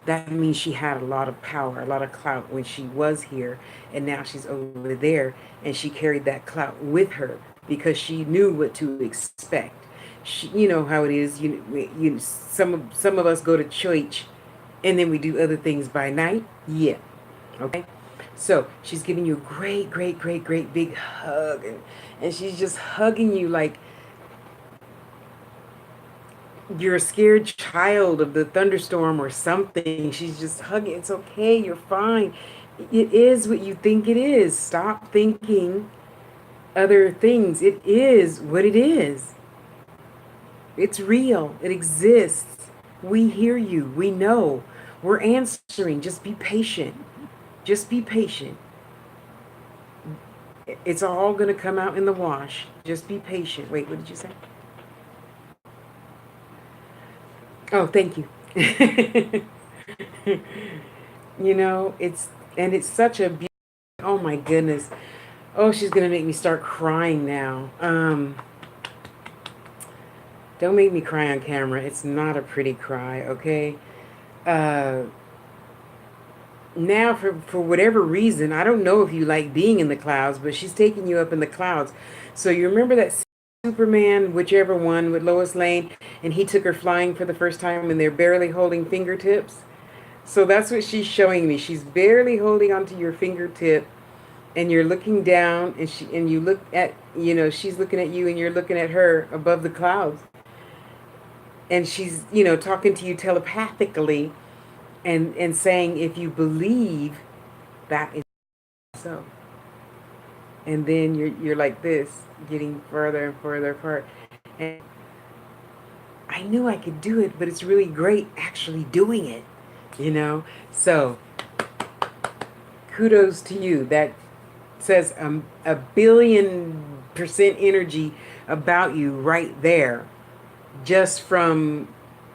that means she had a lot of power, a lot of clout when she was here. And now she's over there. And she carried that clout with her because she knew what to expect. You know how it is. Some of us go to church and then we do other things by night. Yeah. Okay. So she's giving you a great, great, great, great big hug. And she's just hugging you like you're a scared child of the thunderstorm or something. She's just hugging. It's okay. You're fine. It is what you think it is. Stop thinking other things. It is what it is. It's real. It exists. We hear you. We know. We're answering. Just be patient. Just be patient. It's all going to come out in the wash. Just be patient. Wait, what did you say? Oh, thank you. You know, it's such a beautiful, oh my goodness. Oh, she's going to make me start crying now. Don't make me cry on camera. It's not a pretty cry, okay? Now, for whatever reason, I don't know if you like being in the clouds, but she's taking you up in the clouds. So you remember that Superman, whichever one, with Lois Lane, and he took her flying for the first time and they're barely holding fingertips? So that's what she's showing me. She's barely holding onto your fingertip and you're looking down and you look at, you know, she's looking at you and you're looking at her above the clouds. And she's, you know, talking to you telepathically and saying, if you believe, that is so. And then you're like this, getting further and further apart. And I knew I could do it, but it's really great actually doing it, you know? So kudos to you. That says a billion% energy about you right there. Just from,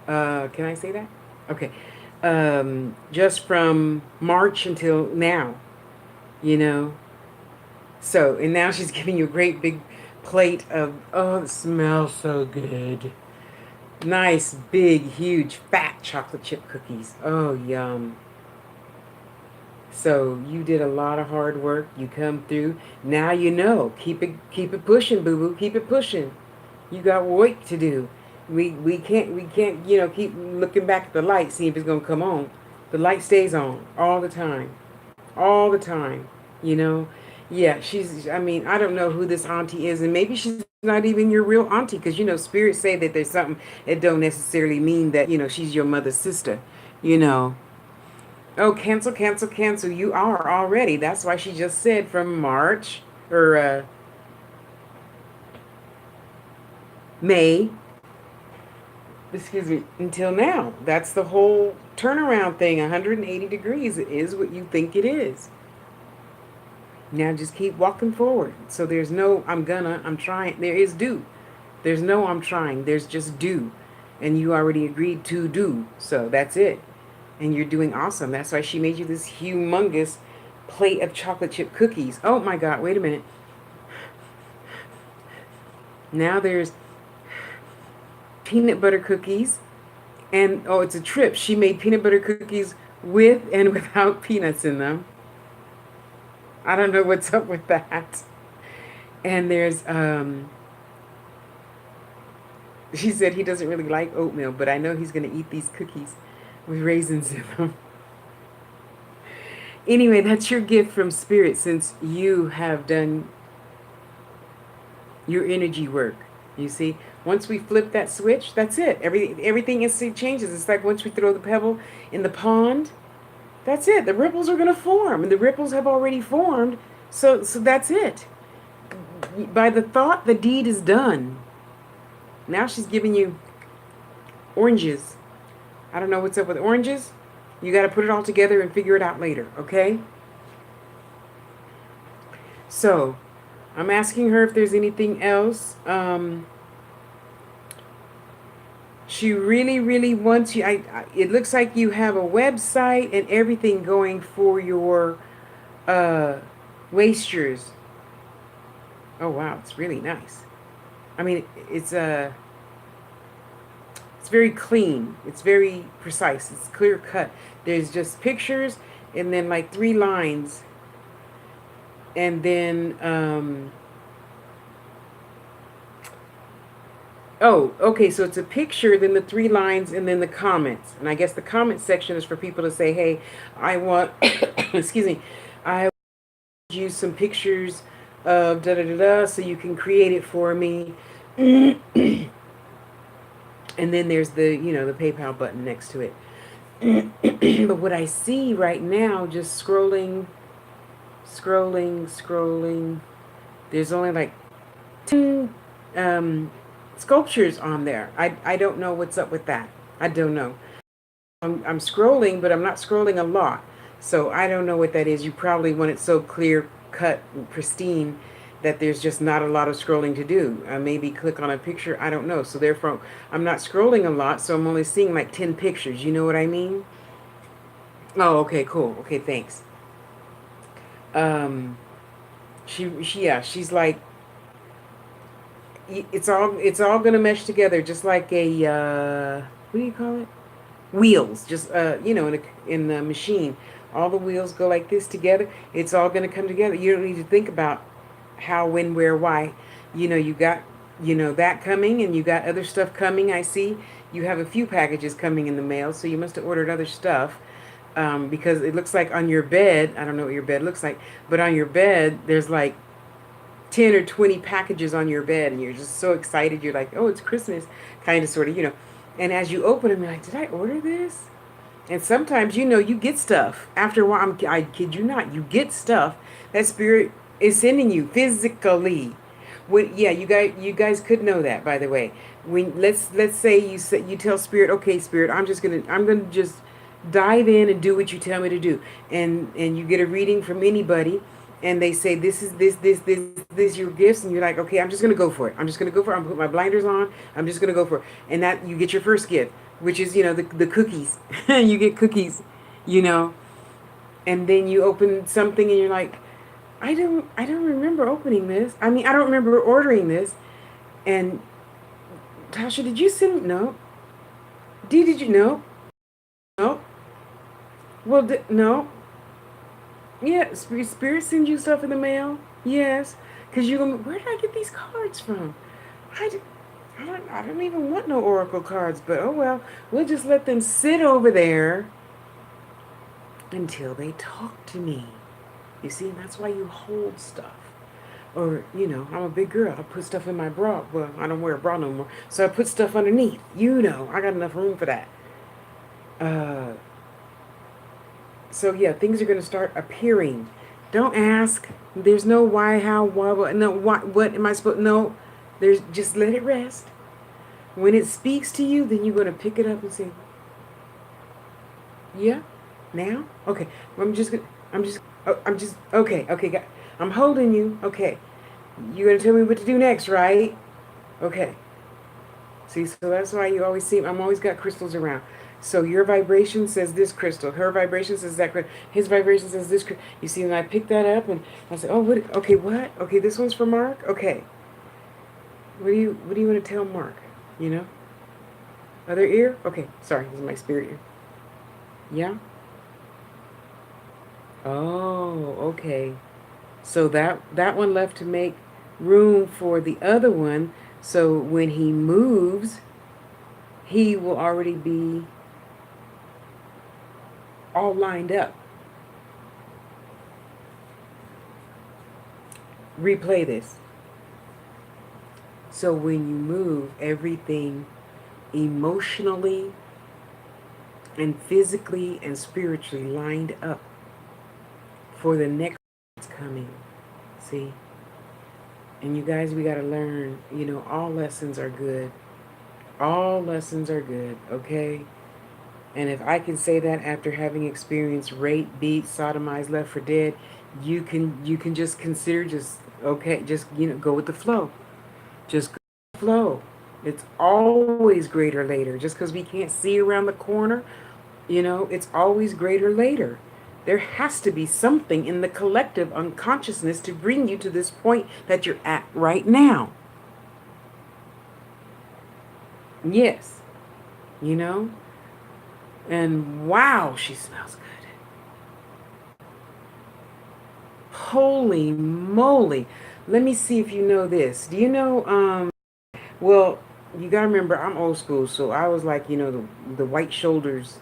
can I say that? Okay. Just from March until now, you know. So, and now she's giving you a great big plate of, oh, it smells so good. Nice, big, huge, fat chocolate chip cookies. Oh, yum. So you did a lot of hard work. You come through. Now you know. Keep it pushing, boo boo. Keep it pushing. You got work to do. We can't you know, keep looking back at the light, see if it's gonna come on. The light stays on all the time, you know. Yeah, I mean, I don't know who this auntie is, and maybe she's not even your real auntie, because you know spirits say that there's something. It don't necessarily mean that, you know, she's your mother's sister, you know. Oh, cancel, cancel, cancel. You are already. That's why she just said from March, or May, excuse me, until now. That's the whole turnaround thing. 180 degrees is what you think it is. Now just keep walking forward. So there's no I'm trying. There is do. There's no I'm trying. There's just do. And you already agreed to do. So that's it. And you're doing awesome. That's why she made you this humongous plate of chocolate chip cookies. Oh my God, wait a minute. Now there's peanut butter cookies. And oh, it's a trip. She made peanut butter cookies with and without peanuts in them. I don't know what's up with that. And there's she said he doesn't really like oatmeal, but I know he's going to eat these cookies with raisins in them. Anyway, that's your gift from Spirit since you have done your energy work. You see, once we flip that switch, that's it. Everything instantly changes. It's like once we throw the pebble in the pond, that's it. The ripples are going to form, and the ripples have already formed. So that's it. By the thought, the deed is done. Now she's giving you oranges. I don't know what's up with oranges. You got to put it all together and figure it out later, okay? So, I'm asking her if there's anything else. She really, really wants you. It looks like you have a website and everything going for your wastures. Oh wow, it's really nice. I mean, it's very clean. It's very precise. It's clear cut. There's just pictures and then like 3 lines. And then oh, okay, so it's a picture, then the 3 lines, and then the comments. And I guess the comment section is for people to say, hey, I want, excuse me, I use some pictures of da-da-da-da, so you can create it for me. And then there's the, the PayPal button next to it. But what I see right now, just scrolling, there's only like 10 sculptures on there. I don't know what's up with that. I don't know. I'm scrolling, but I'm not scrolling a lot. So I don't know what that is. You probably want it so clear cut and pristine that there's just not a lot of scrolling to do. Maybe click on a picture. I don't know. So therefore, I'm not scrolling a lot. So I'm only seeing like 10 pictures. You know what I mean? Oh, okay, cool. Okay, thanks. She's like, it's all gonna mesh together, just like a what do you call it? Wheels, just in the machine. All the wheels go like this together. It's all gonna come together. You don't need to think about how, when, where, why. You got that coming, and you got other stuff coming. I see you have a few packages coming in the mail, so you must have ordered other stuff. Because it looks like on your bed, I don't know what your bed looks like, but on your bed, there's like 10 or 20 packages on your bed, and you're just so excited. You're like, oh, it's Christmas, kind of, sort of, And as you open them, you're like, did I order this? And sometimes, you get stuff. After a while, I kid you not, you get stuff that Spirit is sending you physically. You guys could know that, by the way. When let's say you tell Spirit, okay, Spirit, I'm gonna just dive in and do what you tell me to do, and you get a reading from anybody, and they say this is your gifts, and you're like, okay, I'm just gonna go for it. I'm gonna put my blinders on. I'm just gonna go for it, and that you get your first gift, which is the cookies. You get cookies, and then you open something, and you're like, I don't remember opening this. I mean, I don't remember ordering this. And Tasha, did you send? No. Did you know? No. Well, no. Yeah, Spirit sends you stuff in the mail. Yes, because you're gonna. Where did I get these cards from? I don't even want no oracle cards. But oh well, we'll just let them sit over there until they talk to me. You see, and that's why you hold stuff. Or, I'm a big girl. I put stuff in my bra. Well, I don't wear a bra no more. So I put stuff underneath. I got enough room for that. So yeah, things are going to start appearing Don't ask. There's no why, how, why, no, what am I supposed? No, there's just let it rest. When it speaks to you, then you're gonna pick it up and say, "Yeah, now, okay." I'm just gonna, I'm just, okay, okay. I'm holding you. Okay, you're gonna tell me what to do next, right? Okay. See, so that's why you always see. I'm always got crystals around. So your vibration says this crystal. Her vibration says that crystal. His vibration says this crystal. You see, and I pick that up and I say, oh, what? Okay, what? Okay, this one's for Mark. Okay. What do you want to tell Mark? You know, other ear. Okay, sorry, this is my spirit ear. Yeah. Oh, okay. So that one left to make room for the other one. So when he moves, he will already be all lined up. Replay this. So when you move, everything emotionally and physically and spiritually lined up for the next that's coming. See? And you guys, we got to learn, all lessons are good. All lessons are good, okay? And if I can say that after having experienced rape, beat, sodomized, left for dead, you can just consider just okay, just go with the flow. Just go with the flow. It's always greater later. Just because we can't see around the corner, it's always greater later. There has to be something in the collective unconsciousness to bring you to this point that you're at right now. Yes, you know? And wow, she smells good. Holy moly. Let me see if you know this. Do you know, well, you gotta remember, I'm old school, so I was like, the White Shoulders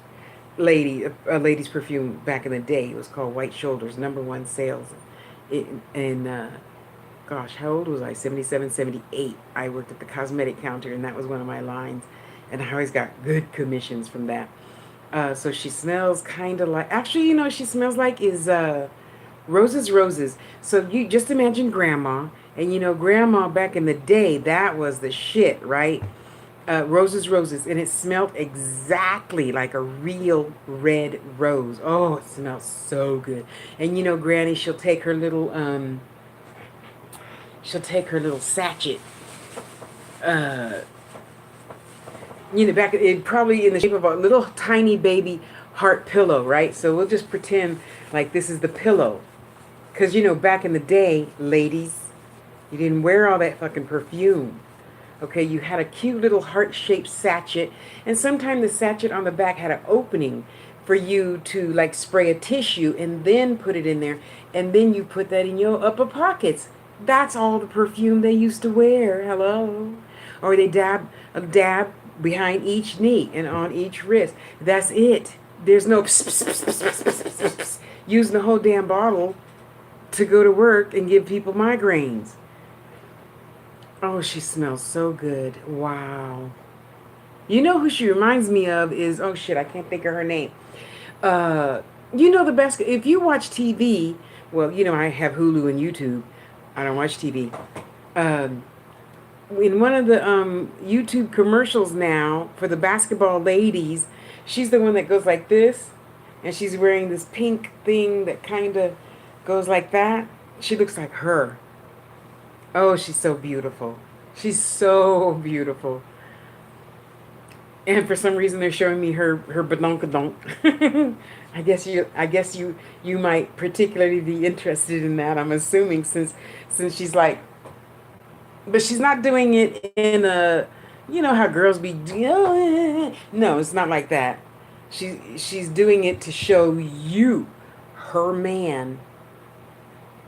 lady, a lady's perfume back in the day. It was called White Shoulders, #1 sales. And gosh, how old was I? 77, 78. I worked at the cosmetic counter, and that was one of my lines. And I always got good commissions from that. So she smells kind of like, actually, she smells like is Roses, Roses. So you just imagine grandma, and grandma back in the day, that was the shit, right? Roses, Roses, and it smelled exactly like a real red rose. Oh, it smells so good. And Granny, she'll take her little sachet, uh, back it probably in the shape of a little tiny baby heart pillow, right? So we'll just pretend like this is the pillow, because back in the day, ladies, you didn't wear all that fucking perfume. Okay, you had a cute little heart-shaped sachet, and sometimes the sachet on the back had an opening for you to like spray a tissue and then put it in there, and then you put that in your upper pockets. That's all the perfume they used to wear. Hello, or they dab behind each knee and on each wrist. That's it. There's no using the whole damn bottle to go to work and give people migraines. Oh, she smells so good. Wow. You know who she reminds me of is, oh shit, I can't think of her name. The best, if you watch TV, well, I have Hulu and YouTube. I don't watch TV. In one of the YouTube commercials now for the basketball ladies, she's the one that goes like this, and she's wearing this pink thing that kind of goes like that. She looks like her. Oh, she's so beautiful. She's so beautiful. And for some reason, they're showing me her badonkadonk. I guess you might particularly be interested in that. I'm assuming since she's like, but she's not doing it in a, how girls be. No, it's not like that. She's doing it to show you, her man.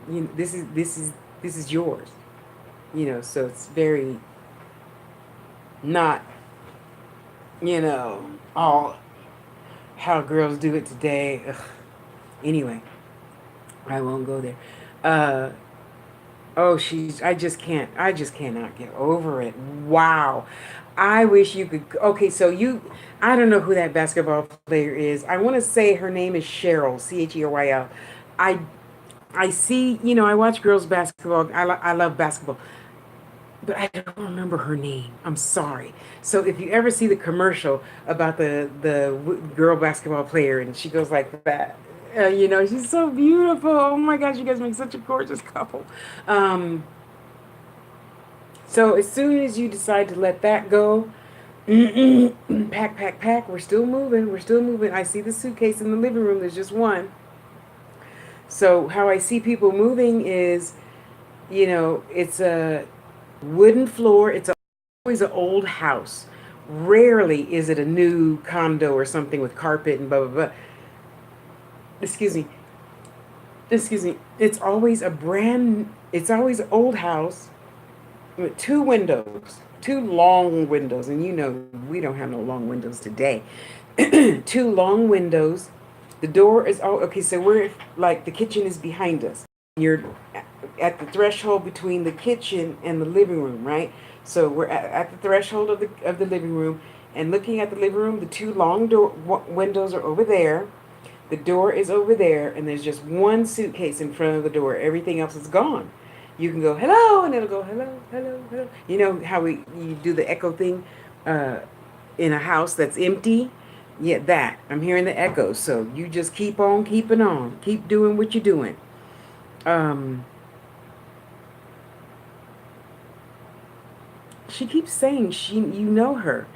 This is yours. So it's very not, all how girls do it today. Ugh. Anyway, I won't go there. Uh, oh, I just cannot get over it. Wow. I wish you could, okay, so I don't know who that basketball player is. I want to say her name is Cheryl, Cheryl. I see, I watch girls basketball. I love basketball, but I don't remember her name. I'm sorry. So if you ever see the commercial about the girl basketball player and she goes like that, she's so beautiful. Oh my gosh, you guys make such a gorgeous couple. Um, so as soon as you decide to let that go, pack, pack, pack. We're still moving. We're still moving. I see the suitcase in the living room. There's just one. So how I see people moving is, it's a wooden floor. It's always an old house. Rarely is it a new condo or something with carpet and blah blah blah. Excuse me. Excuse me. It's always an old house with two windows, two long windows, and we don't have no long windows today. Two long windows. The door is all okay. So we're like the kitchen is behind us. You're at the threshold between the kitchen and the living room, right? So we're at the threshold of the living room, and looking at the living room, the two long windows are over there. The door is over there, and there's just one suitcase in front of the door. Everything else is gone. You can go hello, and it'll go hello, hello, hello. You know how you do the echo thing in a house that's empty? Yeah, that. I'm hearing the echoes. So you just keep on keeping on. Keep doing what you're doing. Um, she keeps saying you know her.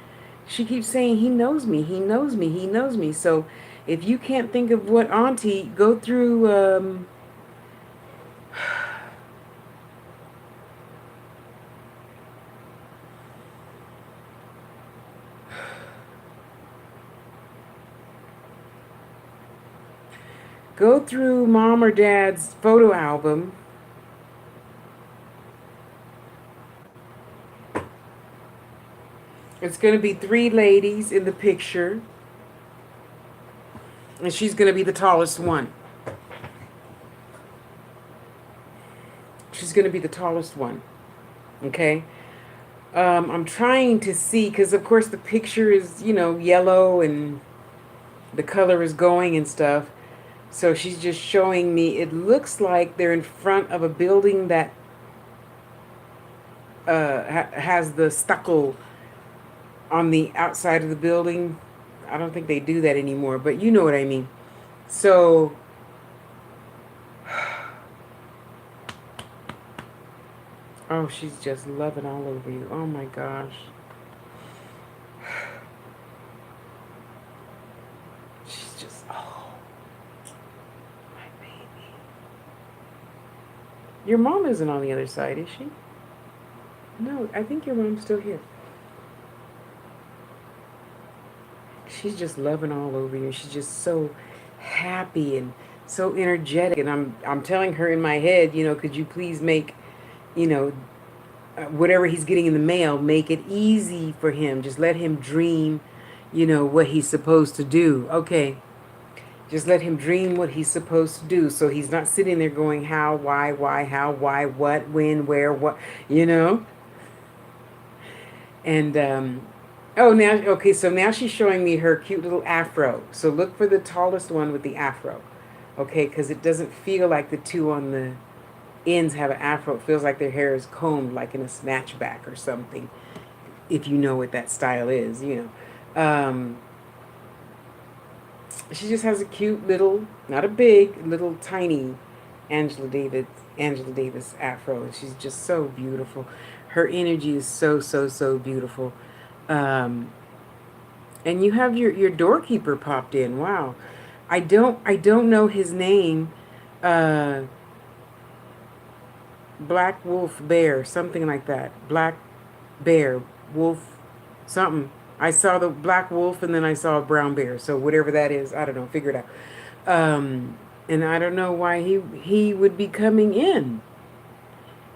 She keeps saying he knows me, he knows me, he knows me. So if you can't think of what auntie, go through go through mom or dad's photo album. It's going to be three ladies in the picture, and she's going to be the tallest one. She's going to be the tallest one. Okay? I'm trying to see, because of course the picture is, yellow and the color is going and stuff. So she's just showing me, it looks like they're in front of a building that has the stucco on the outside of the building. I don't think they do that anymore, but you know what I mean. So, oh, she's just loving all over you. Oh my gosh. She's just, oh, my baby. Your mom isn't on the other side, is she? No, I think your mom's still here. She's just loving all over you. She's just so happy and so energetic. And I'm telling her in my head, could you please make, you know, whatever he's getting in the mail, make it easy for him. Just let him dream, what he's supposed to do. Okay. Just let him dream what he's supposed to do. So he's not sitting there going, how, why, how, why, what, when, where, what, you know? And, oh, now, okay, so now she's showing me her cute little afro. So look for the tallest one with the afro. Okay, because it doesn't feel like the two on the ends have an afro. It feels like their hair is combed like in a snatchback or something, if you know what that style is, she just has a cute little, not a big, little tiny Angela Davis afro, and she's just so beautiful. Her energy is so, so, so beautiful. Um, and you have your doorkeeper popped in. Wow. I don't know his name. Uh, Black Wolf Bear, something like that. Black Bear, Wolf, something. I saw the black wolf and then I saw a brown bear. So whatever that is, I don't know. Figure it out. And I don't know why he would be coming in.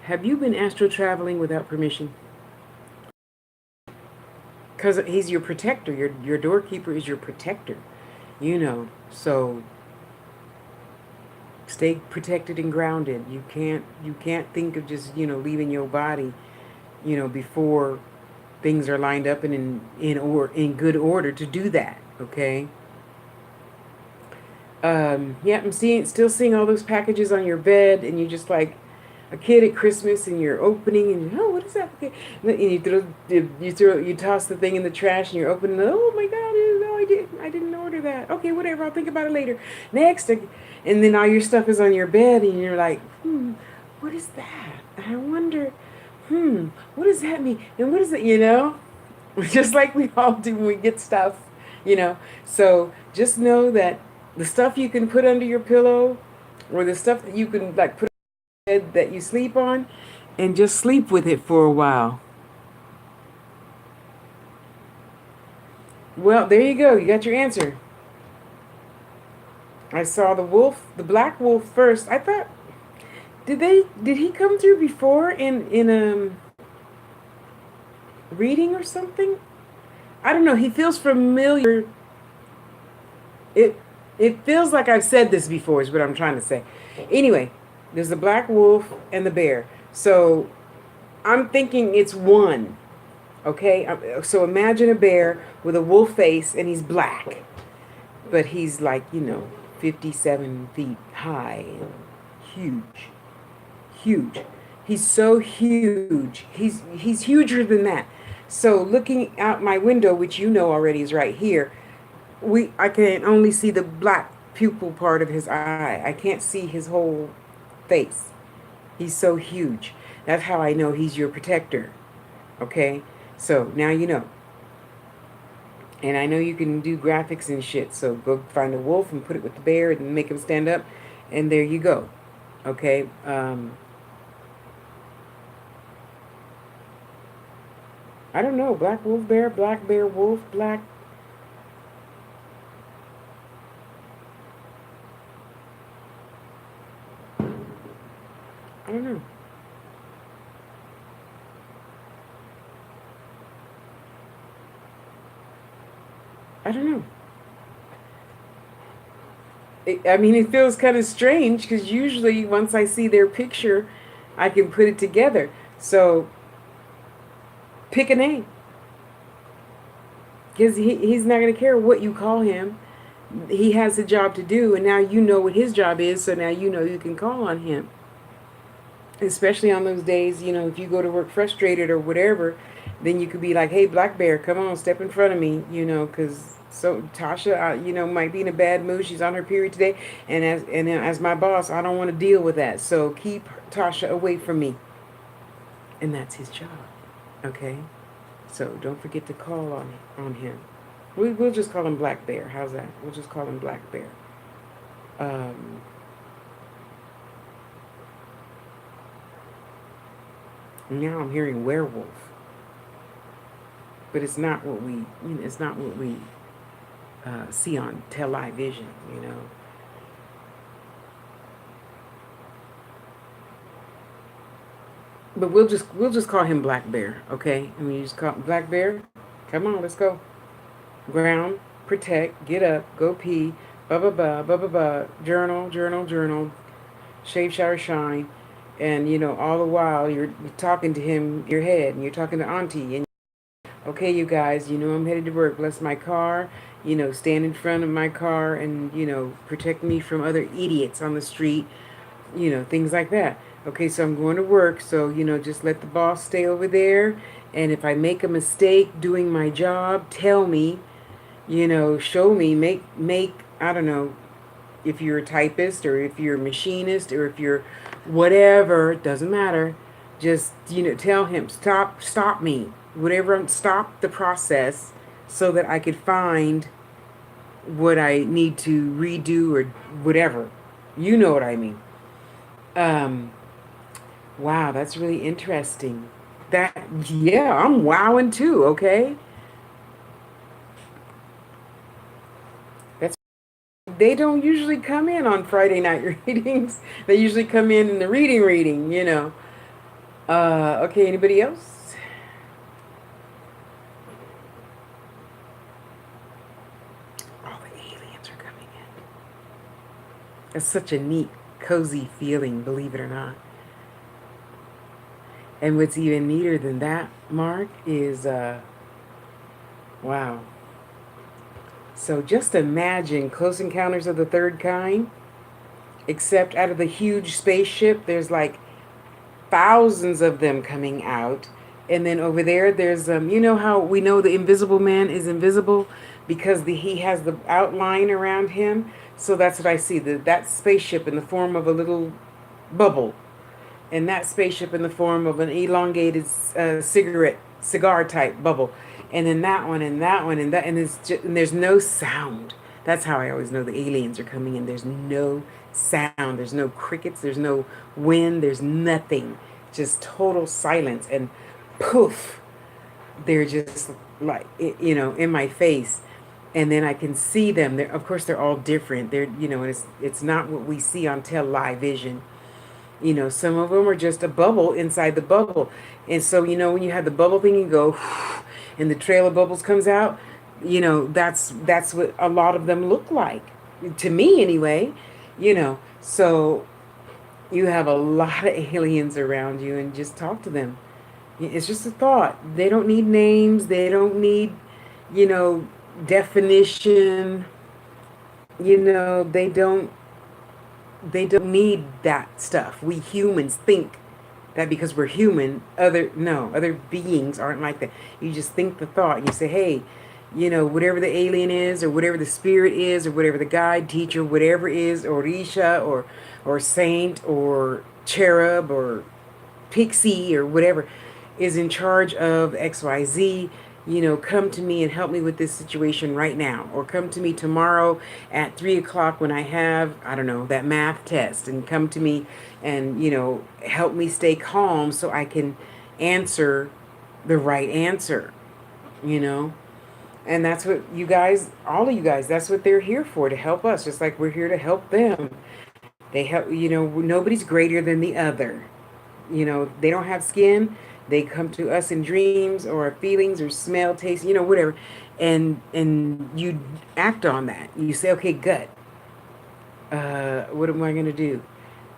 Have you been astral traveling without permission? Because he's your protector. Your doorkeeper is your protector. So stay protected and grounded. You can't think of just leaving your body, before things are lined up and in good order to do that. Okay. Yeah, still seeing all those packages on your bed, and you just like a kid at Christmas, and you're opening, and oh, what is that? Okay, and you toss the thing in the trash, and you're opening. Oh my God! No, I didn't order that. Okay, whatever. I'll think about it later. Next, and then all your stuff is on your bed, and you're like, what is that? I wonder, what does that mean? And what is it? Just like we all do when we get stuff, you know. So just know that the stuff you can put under your pillow, or the stuff that you can like put on the bed that you sleep on, and just sleep with it for a while. Well, there you go. You got your answer. I saw the black wolf first. I thought, did he come through before in reading or something? I don't know. He feels familiar. It it feels like I've said this before is what I'm trying to say. Anyway, there's the black wolf and the bear. So I'm thinking it's one. Okay? So imagine a bear with a wolf face and he's black. But he's like, 57 feet high and huge. Huge. He's so huge. He's huger than that. So looking out my window, which you know already is right here, I can only see the black pupil part of his eye. I can't see his whole face. He's so huge. That's how I know he's your protector. Okay? So now you know. And I know you can do graphics and shit. So go find a wolf and put it with the bear and make him stand up. And there you go. Okay? I don't know. Black wolf bear, black bear wolf, black. I don't know. I don't know. I mean, it feels kind of strange because usually once I see their picture, I can put it together. So pick a name because he's not going to care what you call him. He has a job to do, and now you know what his job is, so now you know you can call on him. Especially on those days, if you go to work frustrated or whatever, then you could be like, hey, Black Bear, come on, step in front of me, because so Tasha, might be in a bad mood. She's on her period today, and as my boss, I don't want to deal with that. So keep Tasha away from me, and that's his job. Okay, so don't forget to call on him. We'll just call him Black Bear. How's that? We'll just call him Black Bear. Um, Now I'm hearing werewolf, but it's not what we see on television. But we'll just call him Black Bear, okay? I mean, you just call him Black Bear. Come on, let's go. Ground, protect, get up, go pee, blah blah blah blah blah blah. Journal, journal, journal. Shave, shower, shine, and all the while you're talking to him in your head, and you're talking to Auntie, and okay, you guys, I'm headed to work. Bless my car. Stand in front of my car and protect me from other idiots on the street. Things like that. Okay, so I'm going to work, so just let the boss stay over there. And if I make a mistake doing my job, tell me. Show me. Make I don't know if you're a typist or if you're a machinist or if you're whatever, it doesn't matter. Just, tell him, stop me. Whatever, stop the process so that I could find what I need to redo or whatever. You know what I mean. Um, wow, that's really interesting. Yeah, I'm wowing too, okay? That's They don't usually come in on Friday night readings. They usually come in the reading. Okay, anybody else? All the aliens are coming in. It's such a neat, cozy feeling, believe it or not. And what's even neater than that, Mark, is wow. So just imagine Close Encounters of the Third Kind, except out of the huge spaceship, there's like thousands of them coming out. And then over there, there's you know how we know the Invisible Man is invisible because he has the outline around him. So that's what I see. That spaceship in the form of a little bubble, and that spaceship in the form of an elongated cigar type bubble, and then that one and that one and that, and and there's no sound. That's how I always know the aliens are coming in. There's no sound. There's no crickets. There's no wind. There's nothing. Just total silence, and poof, they're just like in my face. And then I can see them. Of course, they're all different. And it's not what we see on television. Some of them are just a bubble inside the bubble. And so, when you have the bubble thing, you go, and the trail of bubbles comes out, that's what a lot of them look like. To me, anyway, So you have a lot of aliens around you, and just talk to them. It's just a thought. They don't need names. They don't need, definition. They don't need that stuff. We humans think that because we're human, other beings aren't like that. You just think the thought. And you say, hey, whatever the alien is, or whatever the spirit is, or whatever the guide, teacher, whatever is, or Risha, or saint, or cherub, or pixie, or whatever, is in charge of XYZ. Come to me and help me with this situation right now. Or come to me tomorrow at 3 o'clock when I have, I don't know, that math test. And come to me and, help me stay calm so I can answer the right answer, And that's what you guys, all of you guys, that's what they're here for, to help us, just like we're here to help them. They help, nobody's greater than the other. They don't have skin. They come to us in dreams or feelings or smell, taste, whatever. And you act on that. You say, okay, gut. What am I going to do?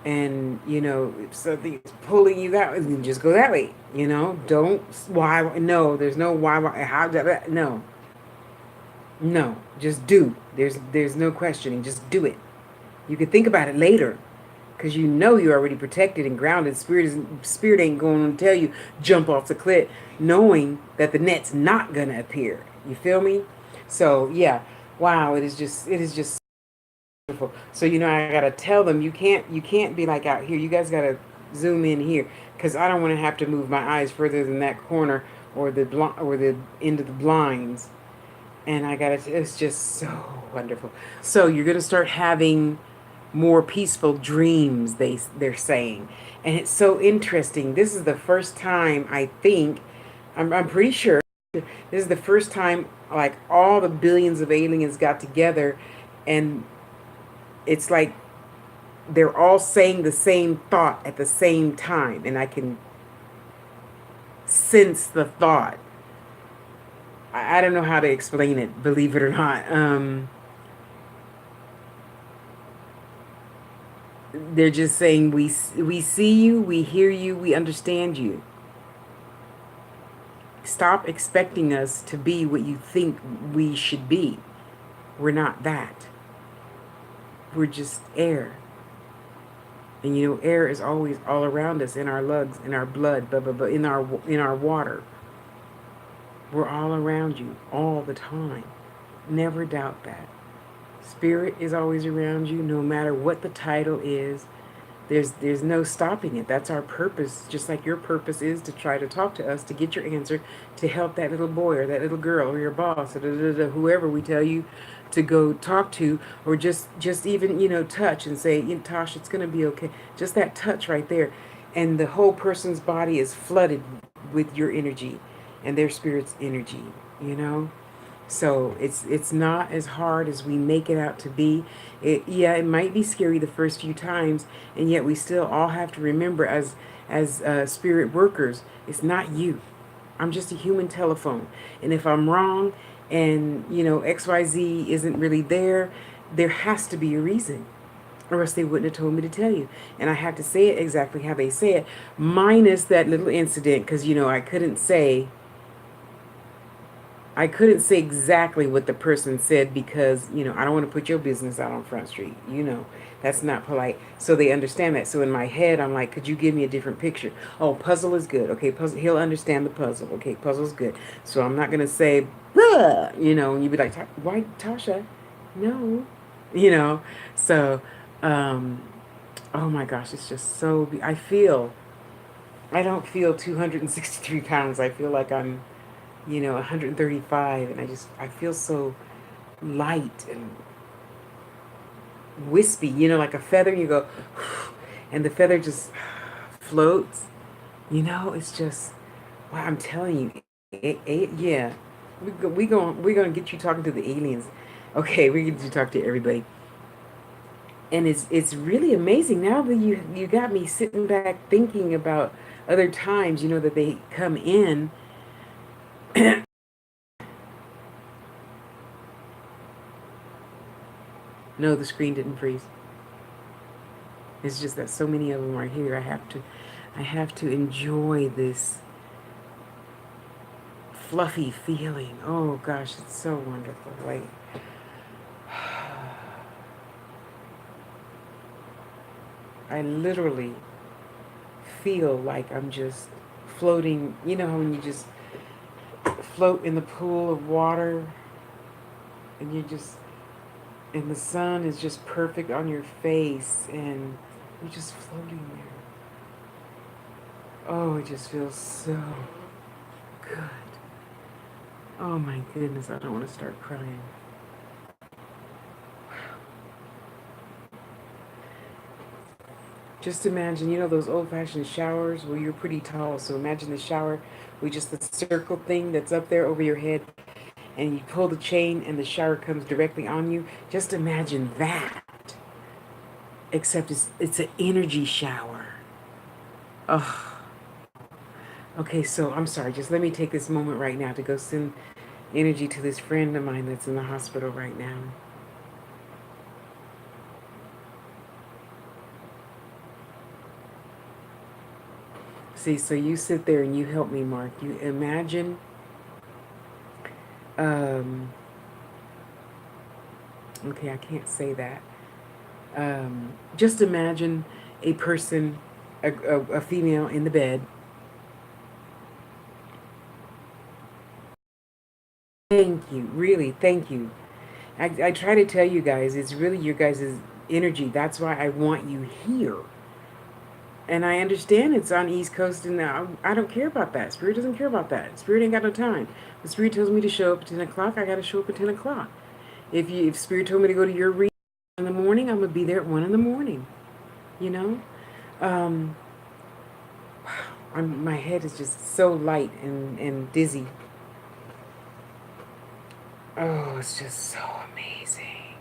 And, if something's pulling you that way, then just go that way. Don't, why, no, there's no why, how, no. No, just do. There's no questioning. Just do it. You can think about it later, because you're already protected and grounded. Spirit ain't going to tell you jump off the cliff, knowing that the net's not gonna appear. You feel me? So yeah, wow, it is just beautiful. So I gotta tell them, you can't be like out here. You guys gotta zoom in here, because I don't want to have to move my eyes further than that corner or the end of the blinds. And it's just so wonderful. So you're gonna start having more peaceful dreams, they're saying. And it's so interesting. This is the first time, I think, I'm pretty sure, this is the first time, like, all the billions of aliens got together, and it's like they're all saying the same thought at the same time, and I can sense the thought. I don't know how to explain it, believe it or not. They're just saying, we see you, we hear you, we understand you. Stop expecting us to be what you think we should be. We're not that. We're just air. And air is always all around us, in our lungs, in our blood, in our water. We're all around you all the time. Never doubt that. Spirit is always around you, no matter what the title is. There's no stopping it. That's our purpose, just like your purpose is to try to talk to us, to get your answer, to help that little boy or that little girl or your boss or whoever we tell you to go talk to, or just even touch and say, Tosh, it's going to be okay. Just that touch right there, and the whole person's body is flooded with your energy and their spirit's energy. So it's not as hard as we make it out to be. It might be scary the first few times, and yet we still all have to remember, as spirit workers, it's not you. I'm just a human telephone, and if I'm wrong, and XYZ isn't really there has to be a reason, or else they wouldn't have told me to tell you. And I have to say it exactly how they say it, minus that little incident, because I couldn't say I couldn't say exactly what the person said because, I don't want to put your business out on Front Street. That's not polite. So they understand that. So in my head, I'm like, could you give me a different picture? Oh, puzzle is good. Okay, puzzle. He'll understand the puzzle. Okay, puzzle's good. So I'm not going to say, "Blah," and you'd be like, why, Tasha? No. You know, so, um, oh my gosh, it's just so, I don't feel 263 pounds. I feel like I'm 135, and I feel so light and wispy, like a feather. You go, and the feather just floats. It's just, wow, I'm telling you, yeah, we're gonna get you talking to the aliens. Okay, we get you talk to everybody, and it's really amazing now that you got me sitting back thinking about other times, that they come in. No, the screen didn't freeze. It's just that so many of them are here. I have to enjoy this fluffy feeling. Oh gosh, it's so wonderful. Like, I literally feel like I'm just floating. You know how when you just float in the pool of water and and the sun is just perfect on your face and you're just floating there. Oh, it just feels so good. Oh my goodness, I don't want to start crying. Just imagine, those old-fashioned showers where you're pretty tall. So imagine the shower with just the circle thing that's up there over your head, and you pull the chain and the shower comes directly on you. Just imagine that. Except it's an energy shower. Oh, okay. So I'm sorry. Just let me take this moment right now to go send energy to this friend of mine that's in the hospital right now. See, so you sit there and you help me, Mark. You imagine, um, okay, I can't say that. Just imagine a person, a female in the bed. Thank you, really, thank you. I try to tell you guys, it's really your guys' energy. That's why I want you here. And I understand it's on East Coast, and I don't care about that. Spirit doesn't care about that. Spirit ain't got no time. The Spirit tells me to show up at 10 o'clock, I got to show up at 10 o'clock. If Spirit told me to go to your reading in the morning, I'm going to be there at 1 in the morning, you know? Um, my head is just so light and dizzy. Oh, it's just so amazing.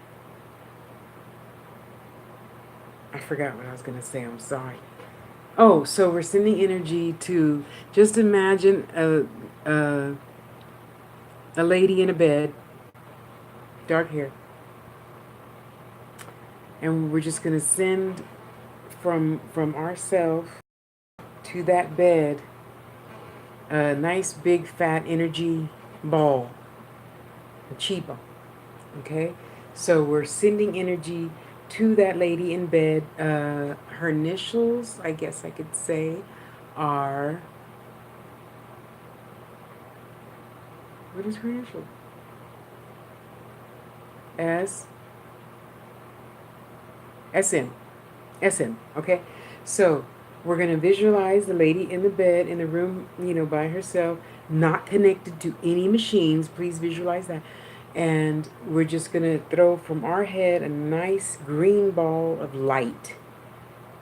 I forgot what I was going to say. I'm sorry. Oh, so we're sending energy to just imagine a lady in a bed, dark hair, and we're just going to send from ourselves to that bed a nice big fat energy ball, a chiba. Okay, so we're sending energy to that lady in bed. Her initials, I guess I could say, are, what is her initial? S SN. SN. Okay, so we're gonna visualize the lady in the bed in the room, by herself, not connected to any machines. Please visualize that. And we're just gonna throw from our head a nice green ball of light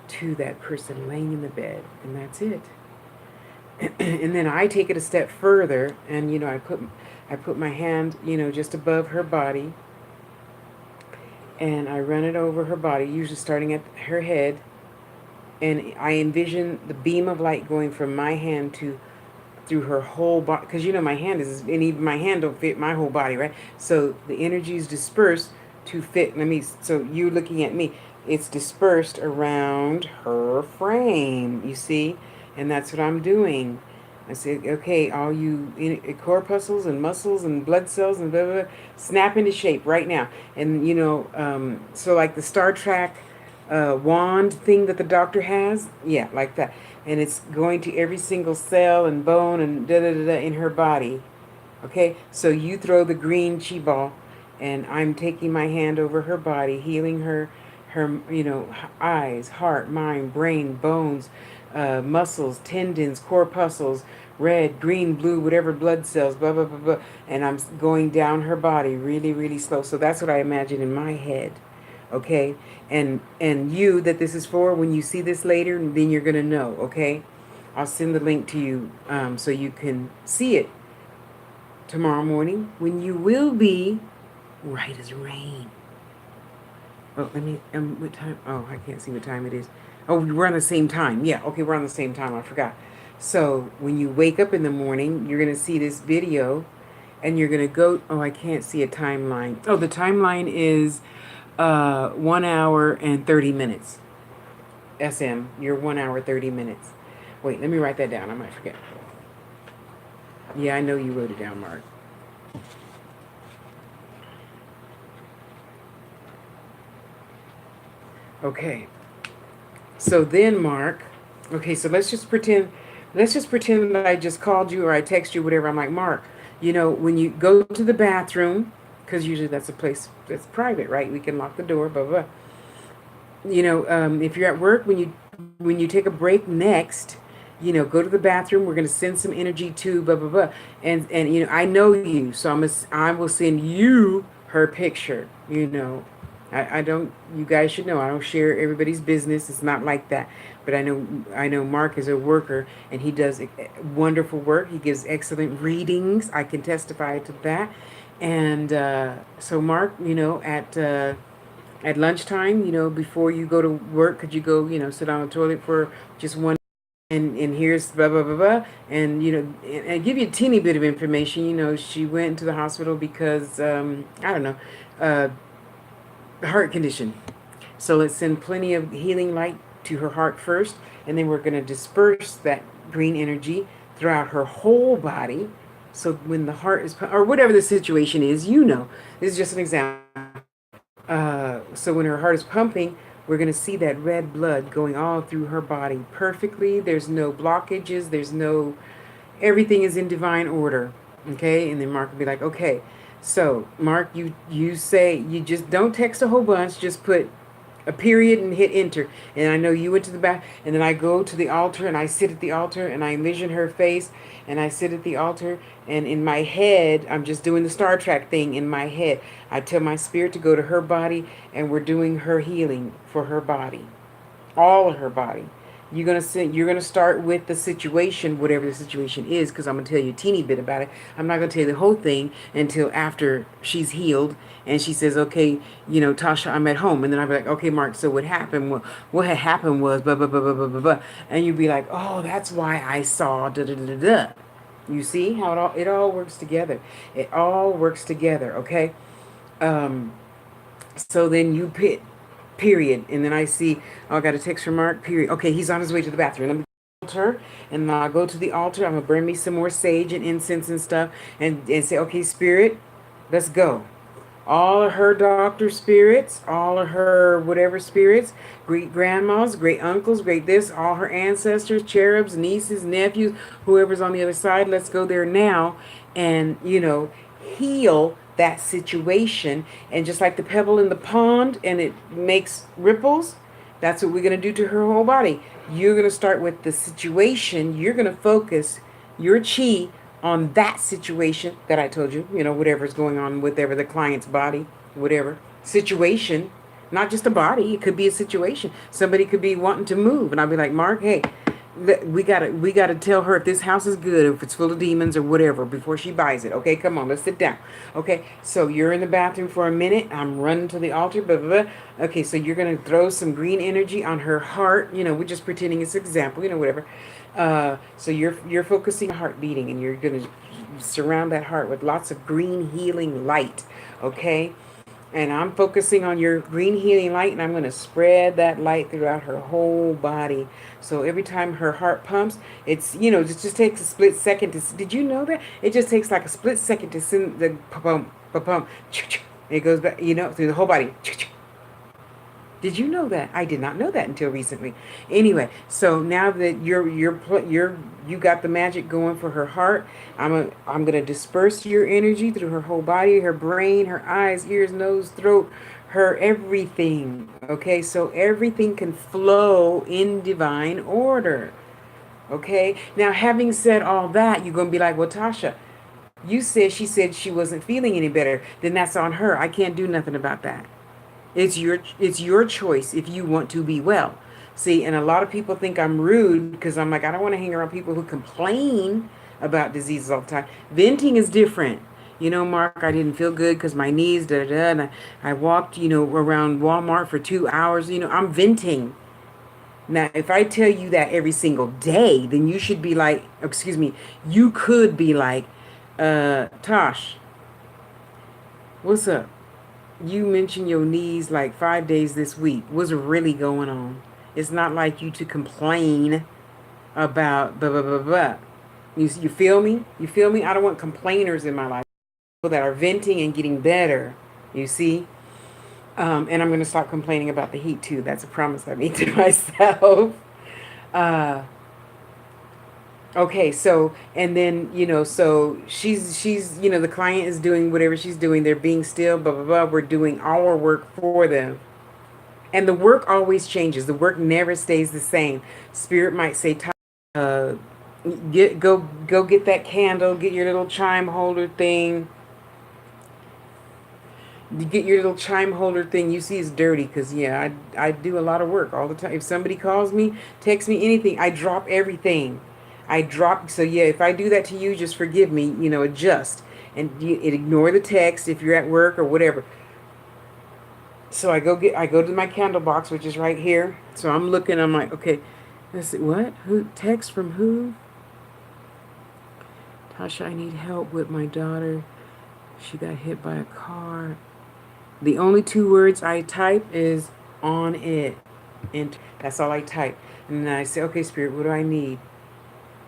to that person laying in the bed, and that's it. And then I take it a step further, and I put my hand, just above her body, and I run it over her body, usually starting at her head, and I envision the beam of light going from my hand to through her whole body, because my hand is, and even my hand don't fit my whole body, right? So the energy is dispersed to fit. So you looking at me, it's dispersed around her frame, you see, and that's what I'm doing. I said, okay, all you corpuscles and muscles and blood cells and blah, blah, blah, snap into shape right now. And, so like the Star Trek wand thing that the doctor has, yeah, like that. And it's going to every single cell and bone and da da da da in her body. Okay, so you throw the green chi ball, and I'm taking my hand over her body, healing her, eyes, heart, mind, brain, bones, muscles, tendons, corpuscles, red, green, blue, whatever blood cells, blah, blah, blah, blah. And I'm going down her body really, really slow. So that's what I imagine in my head. Okay, and you that this is for, when you see this later, then you're gonna know. Okay, I'll send the link to you so you can see it tomorrow morning when you will be right as rain. Oh, let me, what time? Oh, I can't see what time it is. Oh, we're on the same time. Yeah, okay, we're on the same time. I forgot. So when you wake up in the morning, you're going to see this video and you're going to go, oh, I can't see a timeline. Oh, the timeline is 1 hour and 30 minutes. SM, you're 1 hour, 30 minutes. Wait, let me write that down. I might forget. Yeah, I know you wrote it down, Mark. Okay. So then, Mark, okay, so let's just pretend that I just called you or I text you, whatever. I'm like, Mark, when you go to the bathroom, because usually that's a place that's private, right? We can lock the door, blah, blah, blah. If you're at work, when you take a break next, go to the bathroom. We're going to send some energy to blah, blah, blah. And I know you, so I will send you her picture, I don't, you guys should know, I don't share everybody's business. It's not like that. But I know Mark is a worker and he does wonderful work. He gives excellent readings. I can testify to that. And so Mark, at lunchtime, before you go to work, could you go, sit on the toilet for just one, and here's blah blah blah blah, and and give you a teeny bit of information. She went to the hospital because I don't know, heart condition. So let's send plenty of healing light to her heart first, and then we're going to disperse that green energy throughout her whole body. So when the heart is, or whatever the situation is, this is just an example. So when her heart is pumping, we're going to see that red blood going all through her body perfectly. There's no blockages. Everything is in divine order. Okay. And then Mark will be like, okay, so Mark, you say, you just don't text a whole bunch. Just put a period and hit enter. And I know you went to the back, and then I go to the altar and I sit at the altar and I envision her face and I sit at the altar, and in my head, I'm just doing the Star Trek thing in my head. I tell my spirit to go to her body, and we're doing her healing for her body, all of her body. You're gonna start with the situation, whatever the situation is, because I'm gonna tell you a teeny bit about it. I'm not gonna tell you the whole thing until after she's healed and she says, okay, Tasha, I'm at home. And then I'll be like, okay, Mark, so what happened? What had happened was blah blah blah blah blah blah blah. And you'd be like, oh, that's why I saw da da da da da. You see how it all works together. It all works together, okay? Um, so then you pit, period. And then I see, oh, I got a text from Mark, period. Okay, he's on his way to the bathroom. Let me altar, and I'll go to the altar. I'm gonna bring me some more sage and incense and stuff, and say, okay, spirit, let's go. All of her doctor spirits, all of her whatever spirits, great grandmas, great uncles, great this, all her ancestors, cherubs, nieces, nephews, whoever's on the other side, let's go there now and, heal that situation. And just like the pebble in the pond and it makes ripples, that's what we're going to do to her whole body. You're going to start with the situation. You're going to focus your chi on that situation that I told you, whatever's going on, whatever the client's body, whatever situation, not just a body. It could be a situation. Somebody could be wanting to move, and I'll be like, Mark, hey, we gotta tell her if this house is good, if it's full of demons or whatever, before she buys it. Okay, come on, let's sit down. Okay, so you're in the bathroom for a minute. I'm running to the altar. Blah blah blah. Okay, so you're gonna throw some green energy on her heart. We're just pretending it's an example. Whatever. So you're focusing on heart beating, and you're gonna surround that heart with lots of green healing light. Okay. And I'm focusing on your green healing light, and I'm going to spread that light throughout her whole body. So every time her heart pumps, it's, it just takes a split second to, did you know that? It just takes like a split second to send the pump, pump, it goes back, through the whole body. Did you know that? I did not know that until recently. Anyway, so now that you got the magic going for her heart, I'm gonna disperse your energy through her whole body, her brain, her eyes, ears, nose, throat, her everything. Okay, so everything can flow in divine order. Okay. Now, having said all that, you're gonna be like, well, Tasha, she said she wasn't feeling any better. Then that's on her. I can't do nothing about that. It's your choice if you want to be well. See, and a lot of people think I'm rude because I'm like, I don't want to hang around people who complain about diseases all the time. Venting is different. Mark, I didn't feel good because my knees, da da da, and I walked, around Walmart for 2 hours. I'm venting. Now, if I tell you that every single day, then you should be like, excuse me, you could be like, Tosh, what's up? You mentioned your knees like 5 days this week. What's really going on? It's not like you to complain about blah, blah, blah, blah. You feel me? You feel me? I don't want complainers in my life. People that are venting and getting better. You see? And I'm going to stop complaining about the heat too. That's a promise I made to myself. Uh, Okay, so and then so she's the client is doing whatever she's doing. They're being still, blah blah blah. We're doing our work for them, and the work always changes. The work never stays the same. Spirit might say, uh, go get that candle, get your little chime holder thing. You get your little chime holder thing. You see, it's dirty because I do a lot of work all the time. If somebody calls me, texts me, anything, I drop everything. I drop. So yeah, if I do that to you, just forgive me. Adjust and ignore the text if you're at work or whatever. So I go to my candle box, which is right here. So I'm looking. I'm like, okay, let's see, what? Who text from who? Tasha, I need help with my daughter. She got hit by a car. The only two words I type is on it. And that's all I type. And then I say, okay, Spirit, what do I need?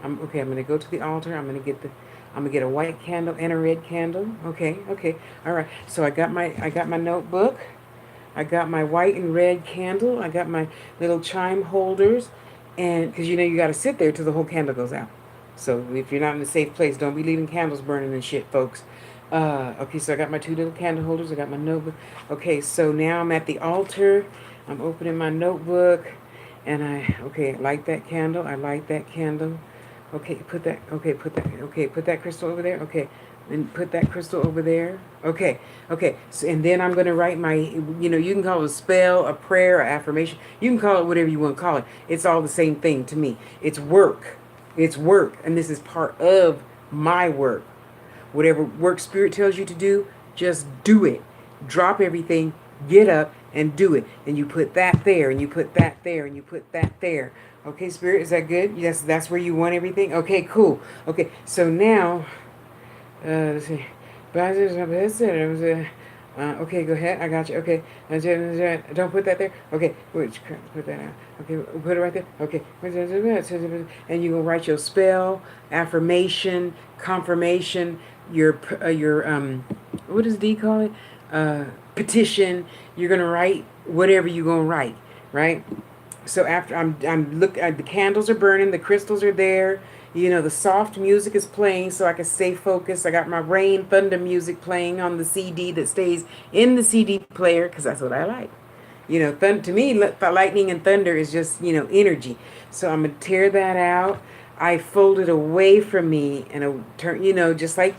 I'm going to go to the altar. I'm going to get a white candle and a red candle. Okay. All right. So I got my notebook. I got my white and red candle. I got my little chime holders. And because you got to sit there till the whole candle goes out. So if you're not in a safe place, don't be leaving candles burning and shit, folks. Okay, so I got my two little candle holders. I got my notebook. Okay, so now I'm at the altar. I'm opening my notebook. And I light that candle. I light that candle. Okay, put that crystal over there. Okay, and put that crystal over there. Okay. So, and then I'm going to write my, you can call it a spell, a prayer, an affirmation. You can call it whatever you want to call it. It's all the same thing to me. It's work. And this is part of my work. Whatever work Spirit tells you to do, just do it. Drop everything, get up, and do it. And you put that there, and you put that there, and you put that there. Okay, Spirit, is that good? Yes, that's where you want everything? Okay, cool. Okay, so now, let's see. Okay, go ahead. I got you. Okay. Don't put that there. Okay. Wait, put that out. Okay. Put it right there. Okay. And you gonna write your spell, affirmation, confirmation, your what does D call it? Petition. You're gonna write whatever you're gonna write, right? So after the candles are burning, the crystals are there. The soft music is playing so I can stay focused. I got my rain, thunder music playing on the CD that stays in the CD player because that's what I like. To me, lightning and thunder is just, energy. So I'm going to tear that out. I fold it away from me and turn, just like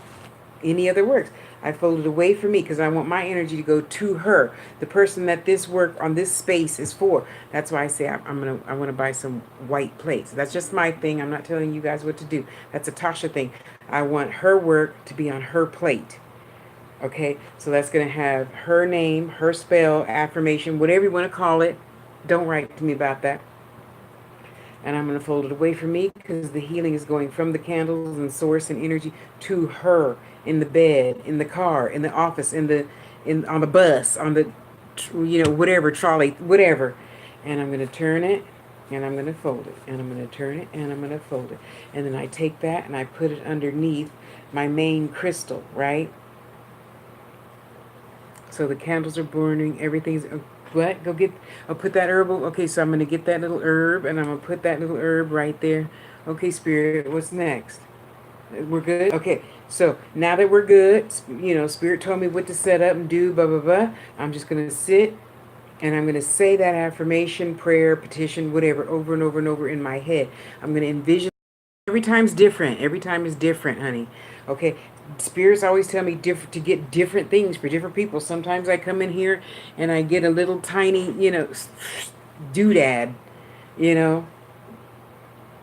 any other works. I fold it away from me because I want my energy to go to her, the person that this work on this space is for. That's why I say I want to buy some white plates. That's just my thing. I'm not telling you guys what to do. That's a Tasha thing. I want her work to be on her plate. Okay, so that's going to have her name, her spell, affirmation, whatever you want to call it. Don't write to me about that. And I'm going to fold it away from me because the healing is going from the candles and source and energy to her in the bed, in the car, in the office, in on the bus, on the, whatever, trolley, whatever. And I'm going to turn it, and I'm going to fold it, and I'm going to turn it, and I'm going to fold it. And then I take that and I put it underneath my main crystal, right? So the candles are burning, everything's, what? Go get, I'll put that herb, okay, so I'm going to get that little herb, and I'm going to put that little herb right there. Okay, Spirit, what's next? We're good? Okay, so now that we're good, Spirit told me what to set up and do, blah, blah, blah. I'm just going to sit, and I'm going to say that affirmation, prayer, petition, whatever, over and over and over in my head. I'm going to envision. Every time's different. Every time is different, honey. Okay. Spirits always tell me to get different things for different people. Sometimes I come in here and I get a little tiny, doodad. You know,